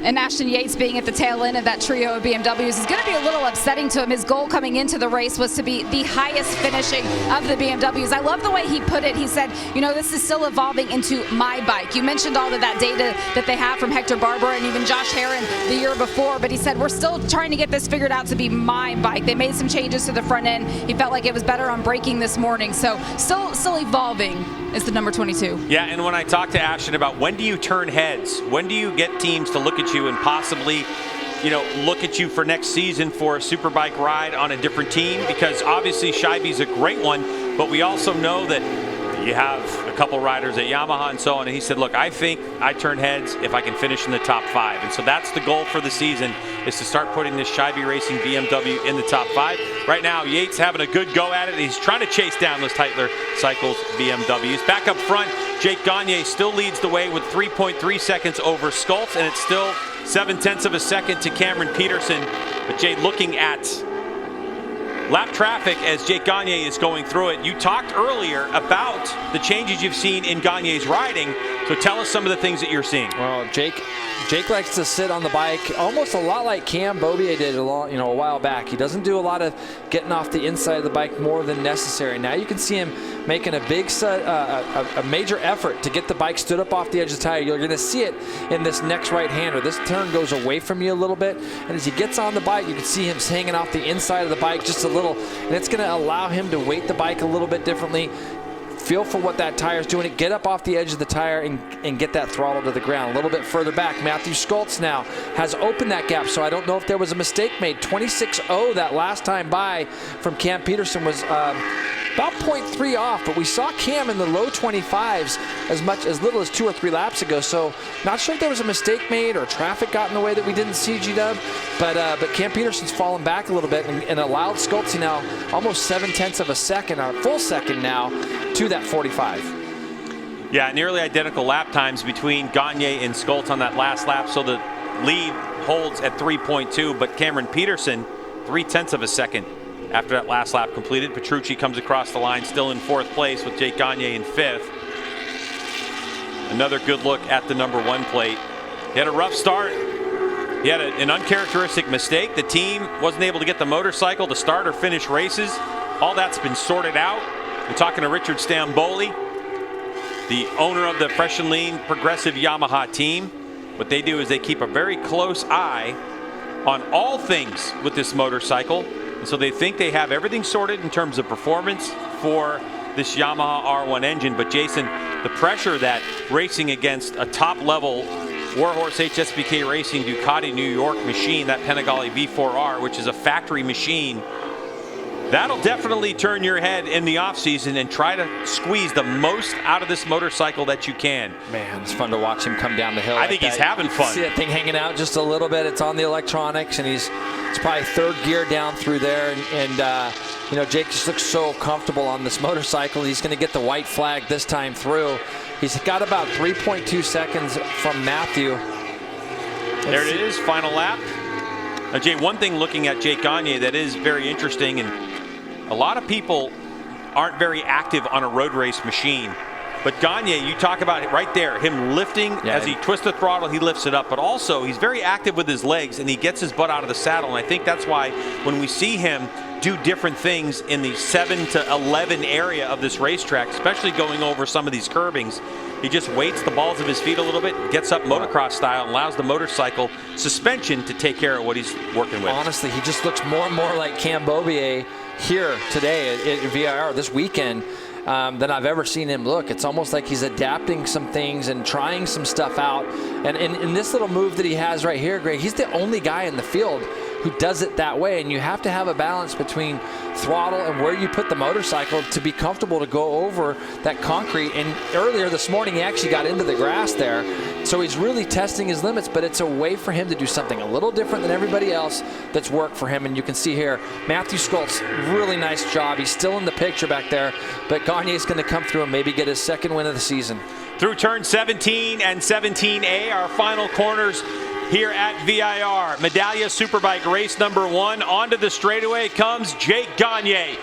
And Ashton Yates being at the tail end of that trio of BMWs is going to be a little upsetting to him. His goal coming into the race was to be the highest finishing of the BMWs. I love the way he put it. He said, you know, this is still evolving into my bike. You mentioned all of that data that they have from Hector Barber and even Josh Herron the year before, but he said, we're still trying to get this figured out to be my bike. They made some changes to the front end. He felt like it was better on braking this morning. So still evolving is the number 22. Yeah, and when I talked to Ashton about when do you turn heads, when do you get teams to look at you and possibly, you know, look at you for next season for a Superbike ride on a different team, because obviously Scheibe's a great one, but we also know that you have a couple riders at Yamaha and so on, and he said, look, I think I turn heads if I can finish in the top 5. And so that's the goal for the season, is to start putting this Scheibe Racing BMW in the top 5. Right now, Yates having a good go at it. He's trying to chase down those Tytler Cycles BMWs. Back up front, Jake Gagne still leads the way with 3.3 seconds over Skoltz, and it's still 0.7 of a second to Cameron Peterson. But Jay, looking at lap traffic as Jake Gagne is going through it, you talked earlier about the changes you've seen in Gagne's riding. So tell us some of the things that you're seeing. Well, Jake likes to sit on the bike almost a lot like Cam Beaubier did a while back. He doesn't do a lot of getting off the inside of the bike more than necessary. Now you can see him making a big a major effort to get the bike stood up off the edge of the tire. You're going to see it in this next right-hander. This turn goes away from you a little bit, and as he gets on the bike, you can see him hanging off the inside of the bike just a little, and it's going to allow him to weight the bike a little bit differently. Feel for what that tire is doing. Get up off the edge of the tire and get that throttle to the ground. A little bit further back, Matthew Skoltz now has opened that gap, so I don't know if there was a mistake made. 26.0 that last time by from Cam Peterson was about 0.3 off, but we saw Cam in the low 25s as little as 2 or 3 laps ago, so not sure if there was a mistake made or traffic got in the way that we didn't see, G-Dub, but Cam Peterson's fallen back a little bit and allowed Skoltz now almost 0.7 of a second, or a full second now, to that 45. Yeah, nearly identical lap times between Gagne and Skoltz on that last lap, so the lead holds at 3.2, but Cameron Peterson 0.3 of a second after that last lap completed. Petrucci comes across the line still in 4th place with Jake Gagne in 5th. Another good look at the number 1 plate. He had a rough start. He had an uncharacteristic mistake. The team wasn't able to get the motorcycle to start or finish races. All that's been sorted out. I'm talking to Richard Stamboli, the owner of the Fresh and Lean Progressive Yamaha team. What they do is they keep a very close eye on all things with this motorcycle. And so they think they have everything sorted in terms of performance for this Yamaha R1 engine. But Jason, the pressure that racing against a top-level Warhorse HSBK Racing Ducati New York machine, that Panigale V4R, which is a factory machine, that'll definitely turn your head in the offseason and try to squeeze the most out of this motorcycle that you can. Man, it's fun to watch him come down the hill. I think he's having fun. See that thing hanging out just a little bit. It's on the electronics, and it's probably 3rd gear down through there. And you know, Jake just looks so comfortable on this motorcycle. He's going to get the white flag this time through. He's got about 3.2 seconds from Matthew. There it is, final lap. Now, Jay, one thing looking at Jake Gagne that is very interesting, and a lot of people aren't very active on a road race machine. But Gagne, you talk about it right there, him lifting as he twists the throttle, he lifts it up. But also, he's very active with his legs, and he gets his butt out of the saddle. And I think that's why when we see him do different things in the 7 to 11 area of this racetrack, especially going over some of these curbings, he just weights the balls of his feet a little bit, gets up motocross style, and allows the motorcycle suspension to take care of what he's working with. Honestly, he just looks more and more like Cam Beaubier here today at VIR this weekend than I've ever seen him look. It's almost like he's adapting some things and trying some stuff out. And in this little move that he has right here, Greg, he's the only guy in the field who does it that way, and you have to have a balance between throttle and where you put the motorcycle to be comfortable to go over that concrete. And earlier this morning he actually got into the grass there, so he's really testing his limits, but it's a way for him to do something a little different than everybody else that's worked for him. And you can see here Matthew Skoltz, really nice job. He's still in the picture back there, but Gagne's going to come through and maybe get his 2nd win of the season. Through turn 17 and 17A, our final corners here at VIR. Medallia Superbike race number 1. Onto the straightaway comes Jake Gagne.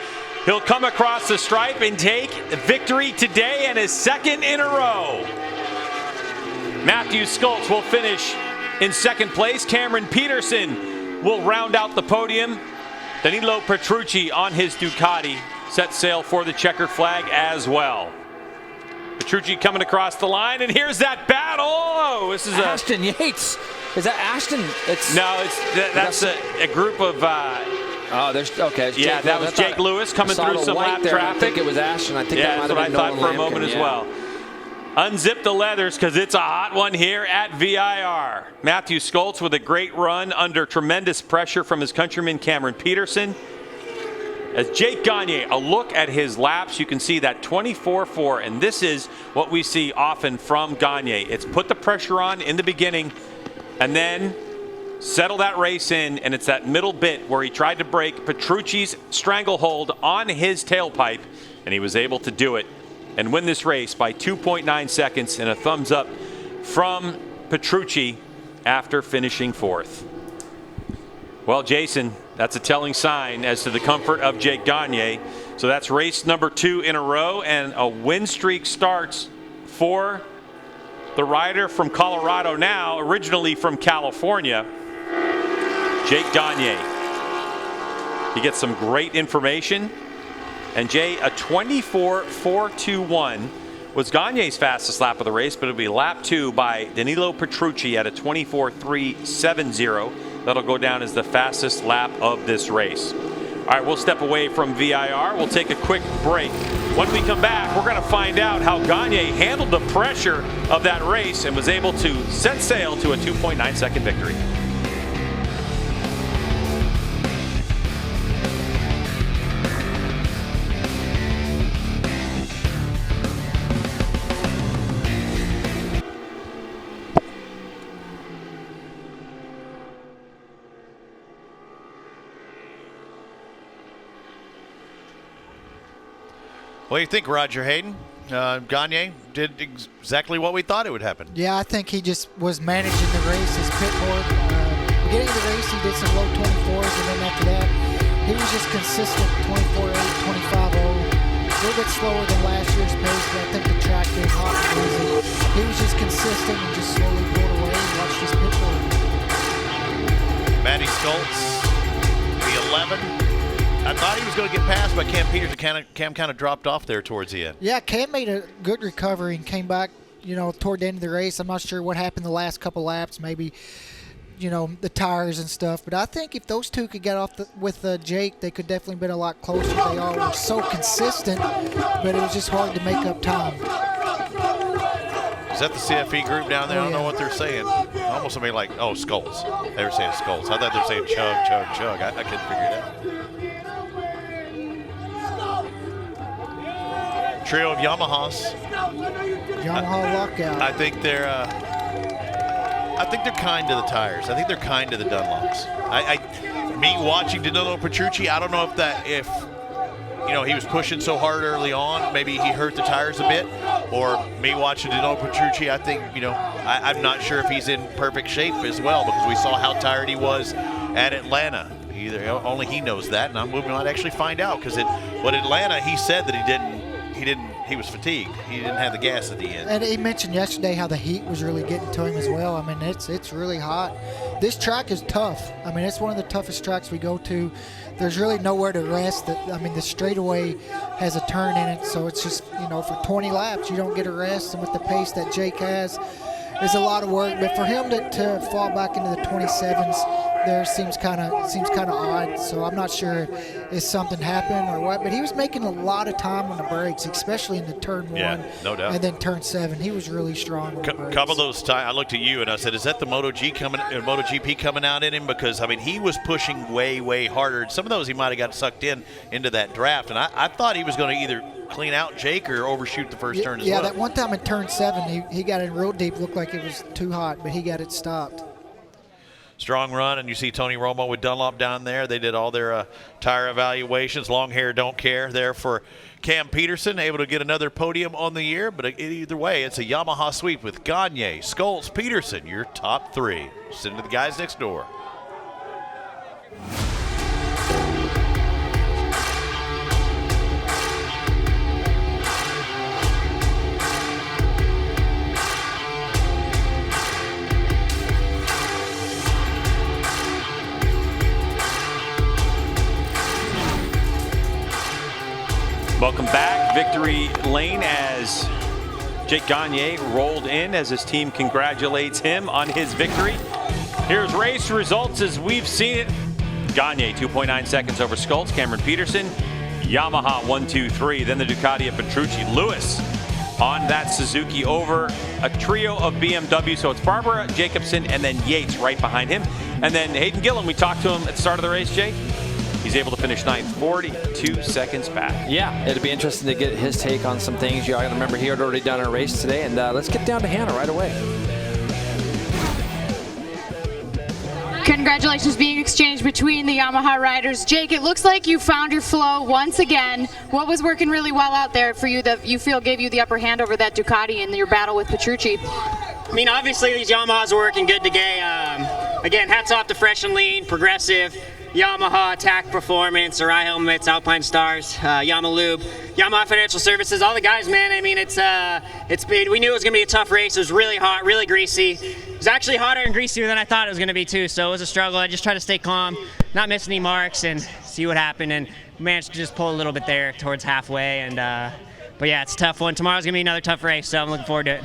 He'll come across the stripe and take victory today and his 2nd in a row. Matthew Skoltz will finish In second place, Cameron Peterson will round out the podium. Danilo Petrucci on his Ducati set sail for the checkered flag as well. Petrucci coming across the line, and here's that battle. Oh, this is Ashton Yates. Is that Ashton? That's a group of. There's okay. Yeah, that was Jake Lewis coming through some lap traffic. I think it was Ashton. I think that's what I thought for a moment as well. Unzip the leathers because it's a hot one here at VIR. Matthew Skoltz with a great run under tremendous pressure from his countryman Cameron Peterson. As Jake Gagne, a look at his laps, you can see that 24.4, and this is what we see often from Gagne. It's put the pressure on in the beginning and then settle that race in, and it's that middle bit where he tried to break Petrucci's stranglehold on his tailpipe, and he was able to do it and win this race by 2.9 seconds, and a thumbs up from Petrucci after finishing fourth. Well, Jason, that's a telling sign as to the comfort of Jake Gagne. So that's race number 2 in a row, and a win streak starts for the rider from Colorado now, originally from California, Jake Gagne. He gets some great information. And Jay, a 24.421 was Gagne's fastest lap of the race, but it'll be lap 2 by Danilo Petrucci at a 24.370. That'll go down as the fastest lap of this race. All right, we'll step away from VIR. We'll take a quick break. When we come back, we're going to find out how Gagne handled the pressure of that race and was able to set sail to a 2.9-second victory. What do you think, Roger Hayden? Gagne did exactly what we thought it would happen. Yeah, I think he just was managing the race, his pit board. Beginning of the race, he did some low 24s, and then after that, he was just consistent, 24.8, 25.0. A little bit slower than last year's pace, but I think the track being hot and busy. He was just consistent and just slowly pulled away and watched his pit board. Matty Skoltz, the 11. I thought he was going to get past, but Cam Peterson kind of dropped off there towards the end. Yeah, Cam made a good recovery and came back, toward the end of the race. I'm not sure what happened the last couple laps, maybe, the tires and stuff. But I think if those two could get off with Jake, they could definitely been a lot closer. They all were so consistent, but it was just hard to make up time. Is that the CFE group down there? I don't know what they're saying. Almost something like, Skoltz. They were saying Skoltz. I thought they were saying chug, chug, chug. I couldn't figure it out. Trio of Yamahas. Yamaha lockout. I think they're kind to the tires. I think they're kind to the Dunlops. Me watching Danilo Petrucci, I don't know if he was pushing so hard early on, maybe he hurt the tires a bit, or me watching Danilo Petrucci, I think, I'm not sure if he's in perfect shape as well, because we saw how tired he was at Atlanta. Only he knows that, and we might actually find out, because at Atlanta, he said that he was fatigued. He didn't have the gas at the end. And he mentioned yesterday how the heat was really getting to him as well. I mean, it's really hot. This track is tough. I mean, it's one of the toughest tracks we go to. There's really nowhere to rest. The straightaway has a turn in it, so it's just, for 20 laps, you don't get a rest. And with the pace that Jake has, it's a lot of work. But for him to fall back into the 27s, there seems kind of odd. So I'm not sure if something happened or what. But he was making a lot of time on the brakes, especially in the turn 1. Yeah, no doubt. And then turn 7. He was really strong on the brakes. Couple of those times, I looked at you and I said, is that the MotoGP coming out in him? Because, he was pushing way, way harder. Some of those he might have got sucked into that draft. And I thought he was going to either clean out Jake or overshoot the first turn as well. Yeah, that one time in turn 7, he got in real deep. Looked like it was too hot, but he got it stopped. Strong run, and you see Tony Romo with Dunlop down there. They did all their tire evaluations. Long hair, don't care there for Cam Peterson, able to get another podium on the year. But either way, it's a Yamaha sweep with Gagne, Skoltz, Peterson, your top 3. Send to the guys next door. Welcome back. Victory lane as Jake Gagne rolled in as his team congratulates him on his victory. Here's race results as we've seen it. Gagne 2.9 seconds over Schultz. Cameron Peterson, Yamaha 1-2-3. Then the Ducati of Petrucci. Lewis on that Suzuki over a trio of BMW. So it's Barbara, Jacobson, and then Yates right behind him. And then Hayden Gillen, we talked to him at the start of the race, Jake. He's able to finish ninth, 42 seconds back. Yeah, it'll be interesting to get his take on some things. You got to remember he had already done a race today, and let's get down to Hannah right away. Congratulations being exchanged between the Yamaha riders. Jake, it looks like you found your flow once again. What was working really well out there for you that you feel gave you the upper hand over that Ducati in your battle with Petrucci? I mean, obviously these Yamahas are working good today. Again, hats off to Fresh and Lean, Progressive, Yamaha, Attack Performance, Arai Helmets, Alpine Stars, Yamalube, Yamaha Financial Services, all the guys, man. I mean, we knew it was going to be a tough race. It was really hot, really greasy. It was actually hotter and greasier than I thought it was going to be too, so it was a struggle. I just tried to stay calm, not miss any marks, and see what happened, and managed to just pull a little bit there towards halfway. But yeah, it's a tough one. Tomorrow's going to be another tough race, so I'm looking forward to it.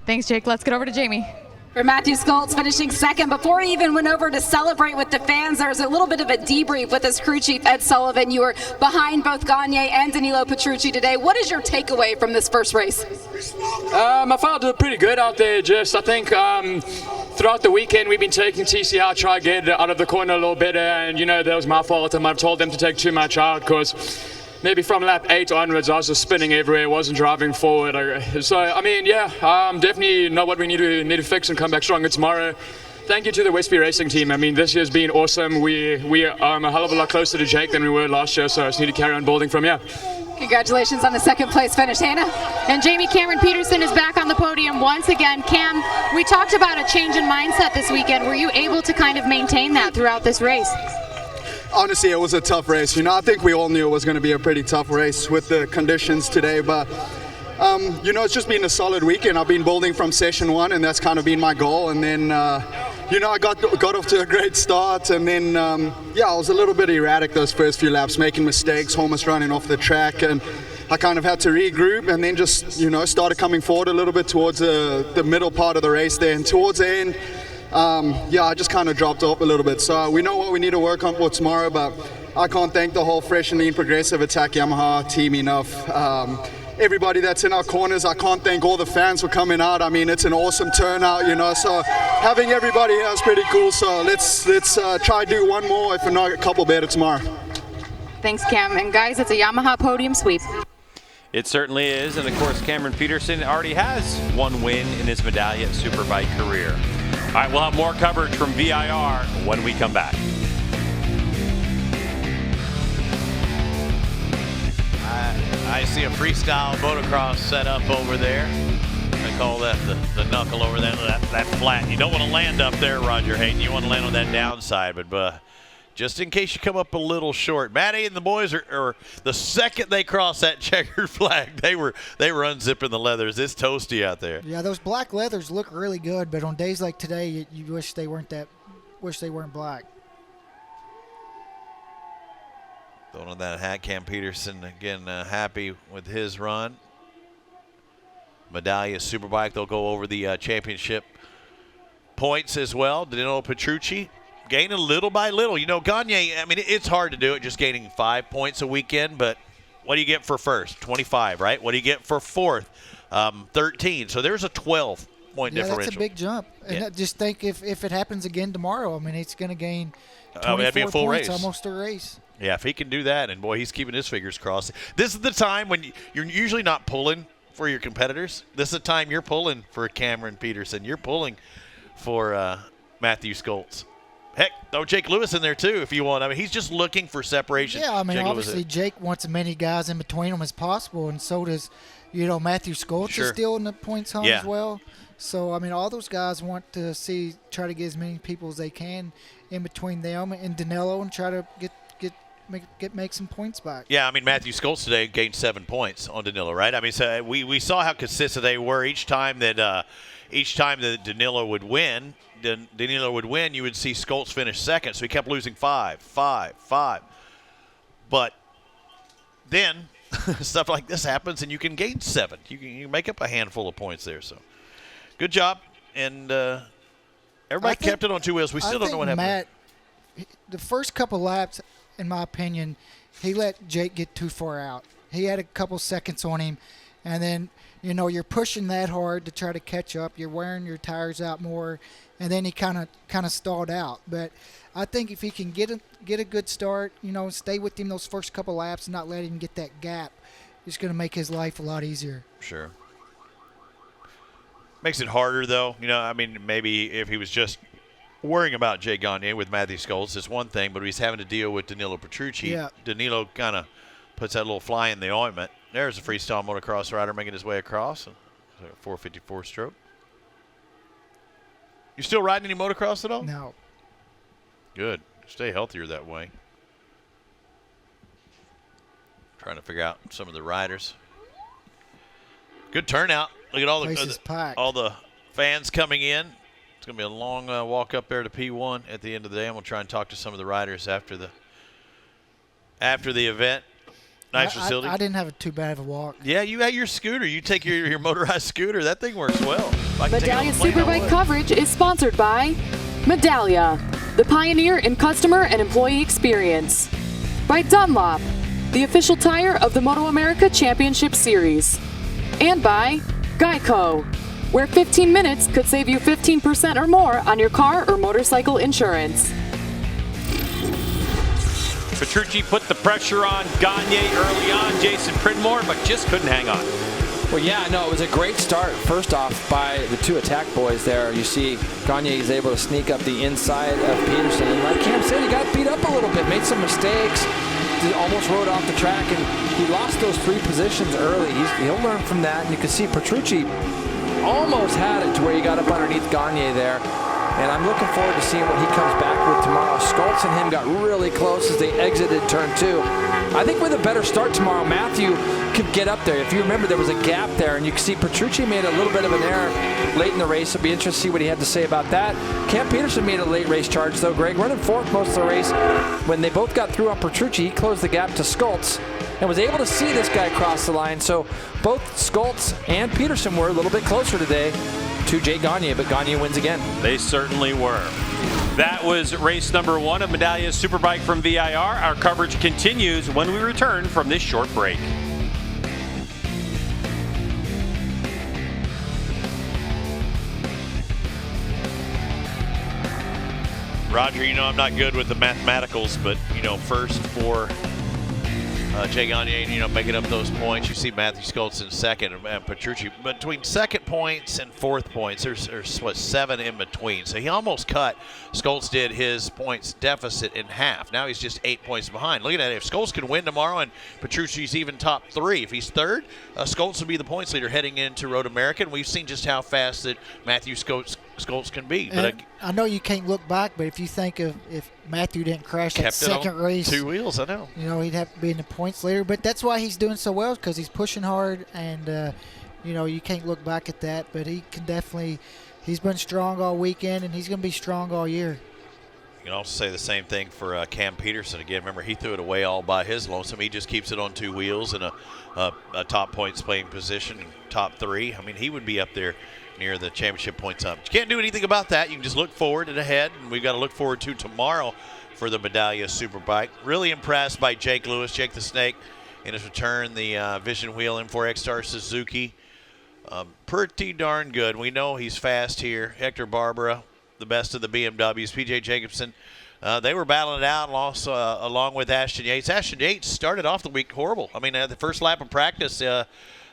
Thanks, Jake. Let's get over to Jamie. For Matthew Schultz finishing second. Before he even went over to celebrate with the fans, there was a little bit of a debrief with his crew chief, Ed Sullivan. You were behind both Gagne and Danilo Petrucci today. What is your takeaway from this first race? I felt pretty good out there, Jess. I think throughout the weekend we've been taking TC out, try to get out of the corner a little bit, and that was my fault. I told them to take too much out because maybe from lap 8 onwards, I was just spinning everywhere, wasn't driving forward. So, I mean, yeah, definitely know what we need to fix and come back stronger tomorrow. Thank you to the Westby Racing team. I mean, this year's been awesome. We are a hell of a lot closer to Jake than we were last year, so I just need to carry on building from here. Congratulations on the second place finish, Hannah. And Jamie, Cameron Peterson is back on the podium once again. Cam, we talked about a change in mindset this weekend. Were you able to kind of maintain that throughout this race? Honestly, it was a tough race. I think we all knew it was going to be a pretty tough race with the conditions today, but it's just been a solid weekend. I've been building from session 1, and that's kind of been my goal. And then, I got off to a great start, and then, I was a little bit erratic those first few laps, making mistakes, almost running off the track, and I kind of had to regroup, and then just, started coming forward a little bit towards the middle part of the race there, and towards the end, I just kind of dropped off a little bit. So we know what we need to work on for tomorrow, but I can't thank the whole Fresh and Lean Progressive Attack Yamaha team enough. Everybody that's in our corners, I can't thank all the fans for coming out. I mean, it's an awesome turnout, so having everybody here is pretty cool. So let's try to do one more, if not a couple better tomorrow. Thanks, Cam. And guys, it's a Yamaha podium sweep. It certainly is, and of course Cameron Peterson already has one win in his Medallia Superbike career. All right, we'll have more coverage from VIR when we come back. I see a freestyle motocross set up over there. I call that the knuckle over there, that flat. You don't want to land up there, Roger Hayden. You want to land on that downside, but just in case you come up a little short. Matty and the boys are the second they cross that checkered flag, they were unzipping the leathers. It's toasty out there. Yeah, those black leathers look really good, but on days like today, you wish they weren't black. Throwing on that hat, Cam Peterson again happy with his run. Medallia Superbike, they'll go over the championship points as well. Danilo Petrucci gaining little by little. Gagne, I mean, it's hard to do it just gaining 5 points a weekend, but what do you get for first? 25, right? What do you get for fourth? 13. So there's a 12-point differential. That's a big jump. And Yeah. just think if it happens again tomorrow, I mean, it's going to gain 24 that'd be a full points, race. almost a race. Yeah, if he can do that, and boy, he's keeping his fingers crossed. This is the time when you're usually not pulling for your competitors. This is the time you're pulling for Cameron Peterson. You're pulling for Matthew Schultz. Heck, throw Jake Lewis in there too if you want. I mean, he's just looking for separation. Yeah, I mean, obviously Lewis. Jake wants as many guys in between them as possible, and so does, Matthew Schultz Sure. is still in the points hunt Yeah. as well. So, I mean, all those guys want to try to get as many people as they can in between them and Danilo and try to make some points back. Yeah, I mean, Matthew Schultz today gained 7 points on Danilo, right? I mean, so we saw how consistent they were each time that Danilo would win. You would see Schultz finish second, so he kept losing 5. But then stuff like this happens, and you can gain 7. You can make up a handful of points there. So, good job, and everybody kept it on 2 wheels. We still don't know what happened. Matt, the first couple laps, in my opinion, he let Jake get too far out. He had a couple seconds on him, and then you're pushing that hard to try to catch up. You're wearing your tires out more, and then he kind of stalled out. But I think if he can get a good start, stay with him those first couple laps and not let him get that gap, it's going to make his life a lot easier. Sure. Makes it harder, though. Maybe if he was just worrying about Jay Gagne with Matthew Skoltz, it's one thing, but he's having to deal with Danilo Petrucci. Yeah. Danilo kind of puts that little fly in the ointment. There's a freestyle motocross rider making his way across. A 454 stroke. You still riding any motocross at all? No. Good. Stay healthier that way. Trying to figure out some of the riders. Good turnout. Look at all the fans coming in. It's going to be a long walk up there to P1 at the end of the day. I'm going to try and talk to some of the riders after the event. Nice facility. I didn't have too bad of a walk. Yeah, you had your scooter. You take your motorized scooter. That thing works well. Medallia Superbike coverage is sponsored by Medallia, the pioneer in customer and employee experience. By Dunlop, the official tire of the MotoAmerica Championship Series. And by Geico, where 15 minutes could save you 15% or more on your car or motorcycle insurance. Petrucci put the pressure on Gagne early on, Jason Pridmore, but just couldn't hang on. Well, yeah, no, it was a great start, first off, by the 2 attack boys there. You see Gagne is able to sneak up the inside of Peterson. And like Cam said, he got beat up a little bit, made some mistakes, almost rode off the track, and he lost those 3 positions early. He'll learn from that, and you can see Petrucci almost had it to where he got up underneath Gagne there. And I'm looking forward to seeing what he comes back with tomorrow. Skoltz and him got really close as they exited turn 2. I think with a better start tomorrow, Matthew could get up there. If you remember, there was a gap there, and you can see Petrucci made a little bit of an error late in the race. It'll be interesting to see what he had to say about that. Cam Peterson made a late race charge, though, Greg, running 4th most of the race. When they both got through on Petrucci, he closed the gap to Skoltz and was able to see this guy cross the line. So both Skoltz and Peterson were a little bit closer today to Jay Gagne, but Gagne wins again. They certainly were. That was race number 1 of Medallia Superbike from VIR. Our coverage continues when we return from this short break. Roger, I'm not good with the mathematicals, but, first for Jay Gagne, making up those points. You see Matthew Skoltz in 2nd and Petrucci. Between 2nd points and 4th points, there's 7 in between. So he almost cut. Skoltz did his points deficit in half. Now he's just 8 points behind. Look at that. If Skoltz can win tomorrow and Petrucci's even top 3, if he's 3rd, Skoltz will be the points leader heading into Road America. And we've seen just how fast that Matthew Skoltz can be. But I know you can't look back, but if you think of if Matthew didn't crash that second race, 2 wheels, I know. He'd have to be in the points leader. But that's why he's doing so well, because he's pushing hard, and you can't look back at that. But he can definitely. He's been strong all weekend, and he's going to be strong all year. You can also say the same thing for Cam Peterson. Again, remember, he threw it away all by his lonesome. He just keeps it on 2 wheels in a top points playing position, top 3. I mean, he would be up there near the championship points up. You can't do anything about that. You can just look forward and ahead, and we've got to look forward to tomorrow for the Medallia Superbike. Really impressed by Jake Lewis, Jake the Snake, in his return, the Vision Wheel M4X-Star Suzuki. Pretty darn good. We know he's fast here. Hector Barbera, the best of the BMWs. PJ Jacobson, they were battling it out, lost along with Ashton Yates. Ashton Yates started off the week horrible. I mean, the first lap of practice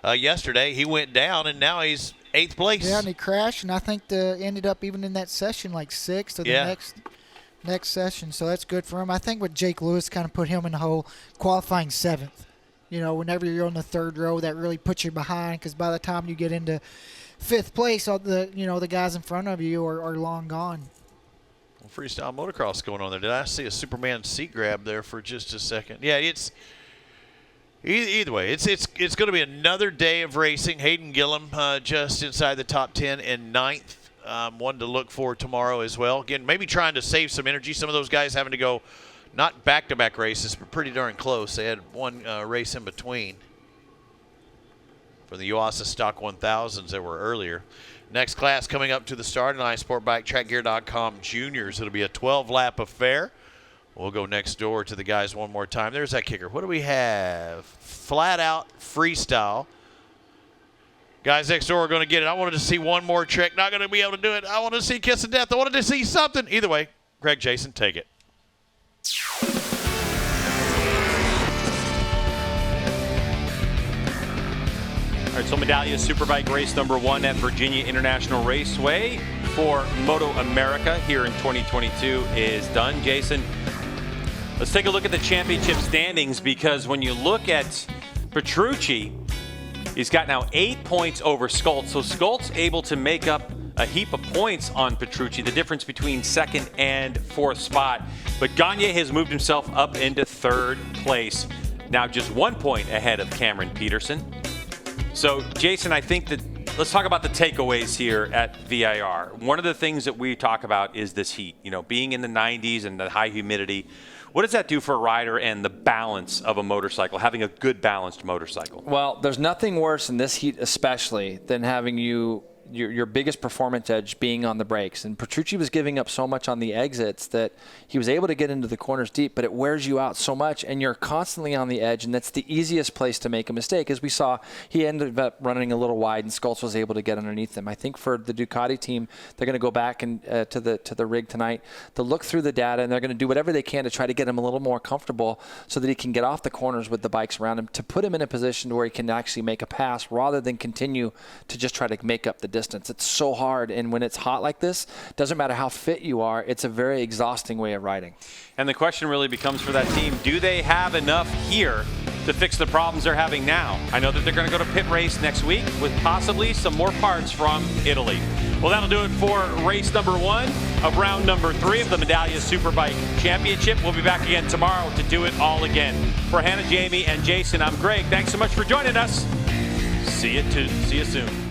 yesterday, he went down, and now he's 8th place. Yeah, and he crashed, and I think ended up even in that session like 6th or the next session. So that's good for him. I think with Jake Lewis kind of put him in the hole, qualifying 7th. Whenever you're on the 3rd row, that really puts you behind, because by the time you get into 5th place, all the guys in front of you are long gone. Well, freestyle motocross going on there. Did I see a Superman seat grab there for just a second? Yeah, it's either way. It's going to be another day of racing. Hayden Gillum just inside the top 10 and 9th. One to look for tomorrow as well. Again, maybe trying to save some energy. Some of those guys having to go not back-to-back races, but pretty darn close. They had one race in between. from the Yuasa Stock 1000s that were earlier. Next class coming up to the start, and iSportBikeTrackGear.com Juniors. It'll be a 12-lap affair. We'll go next door to the guys one more time. There's that kicker. What do we have? Flat out freestyle. Guys next door are going to get it. I wanted to see one more trick. Not going to be able to do it. I wanted to see Kiss of Death. I wanted to see something. Either way, Greg, Jason, take it. All right, so Medallia Superbike race number 1 at Virginia International Raceway for MotoAmerica here in 2022 is done. Jason, let's take a look at the championship standings, because when you look at Petrucci, he's got now 8 points over Skoltz. So Skoltz able to make up a heap of points on Petrucci, the difference between 2nd and 4th spot. But Gagne has moved himself up into 3rd place, now just 1 point ahead of Cameron Peterson. So, Jason, I think that let's talk about the takeaways here at VIR. One of the things that we talk about is this heat, being in the 90s and the high humidity. What does that do for a rider and the balance of a motorcycle, having a good balanced motorcycle? Well, there's nothing worse in this heat especially than having your biggest performance edge being on the brakes. And Petrucci was giving up so much on the exits that he was able to get into the corners deep, but it wears you out so much, and you're constantly on the edge, and that's the easiest place to make a mistake. As we saw, he ended up running a little wide, and Skoltz was able to get underneath him. I think for the Ducati team, they're going to go back and to the rig tonight. They'll look through the data, and they're going to do whatever they can to try to get him a little more comfortable so that he can get off the corners with the bikes around him, to put him in a position where he can actually make a pass rather than continue to just try to make up the distance. It's so hard, and when it's hot like this, doesn't matter how fit you are, it's a very exhausting way of riding. And the question really becomes for that team, do they have enough here to fix the problems they're having now? I know that they're going to go to pit race next week with possibly some more parts from Italy. Well, that'll do it for race number 1 of round number 3 of the Medallia Superbike Championship. We'll be back again tomorrow to do it all again. For Hannah, Jamie, and Jason, I'm Greg. Thanks so much for joining us. See you soon.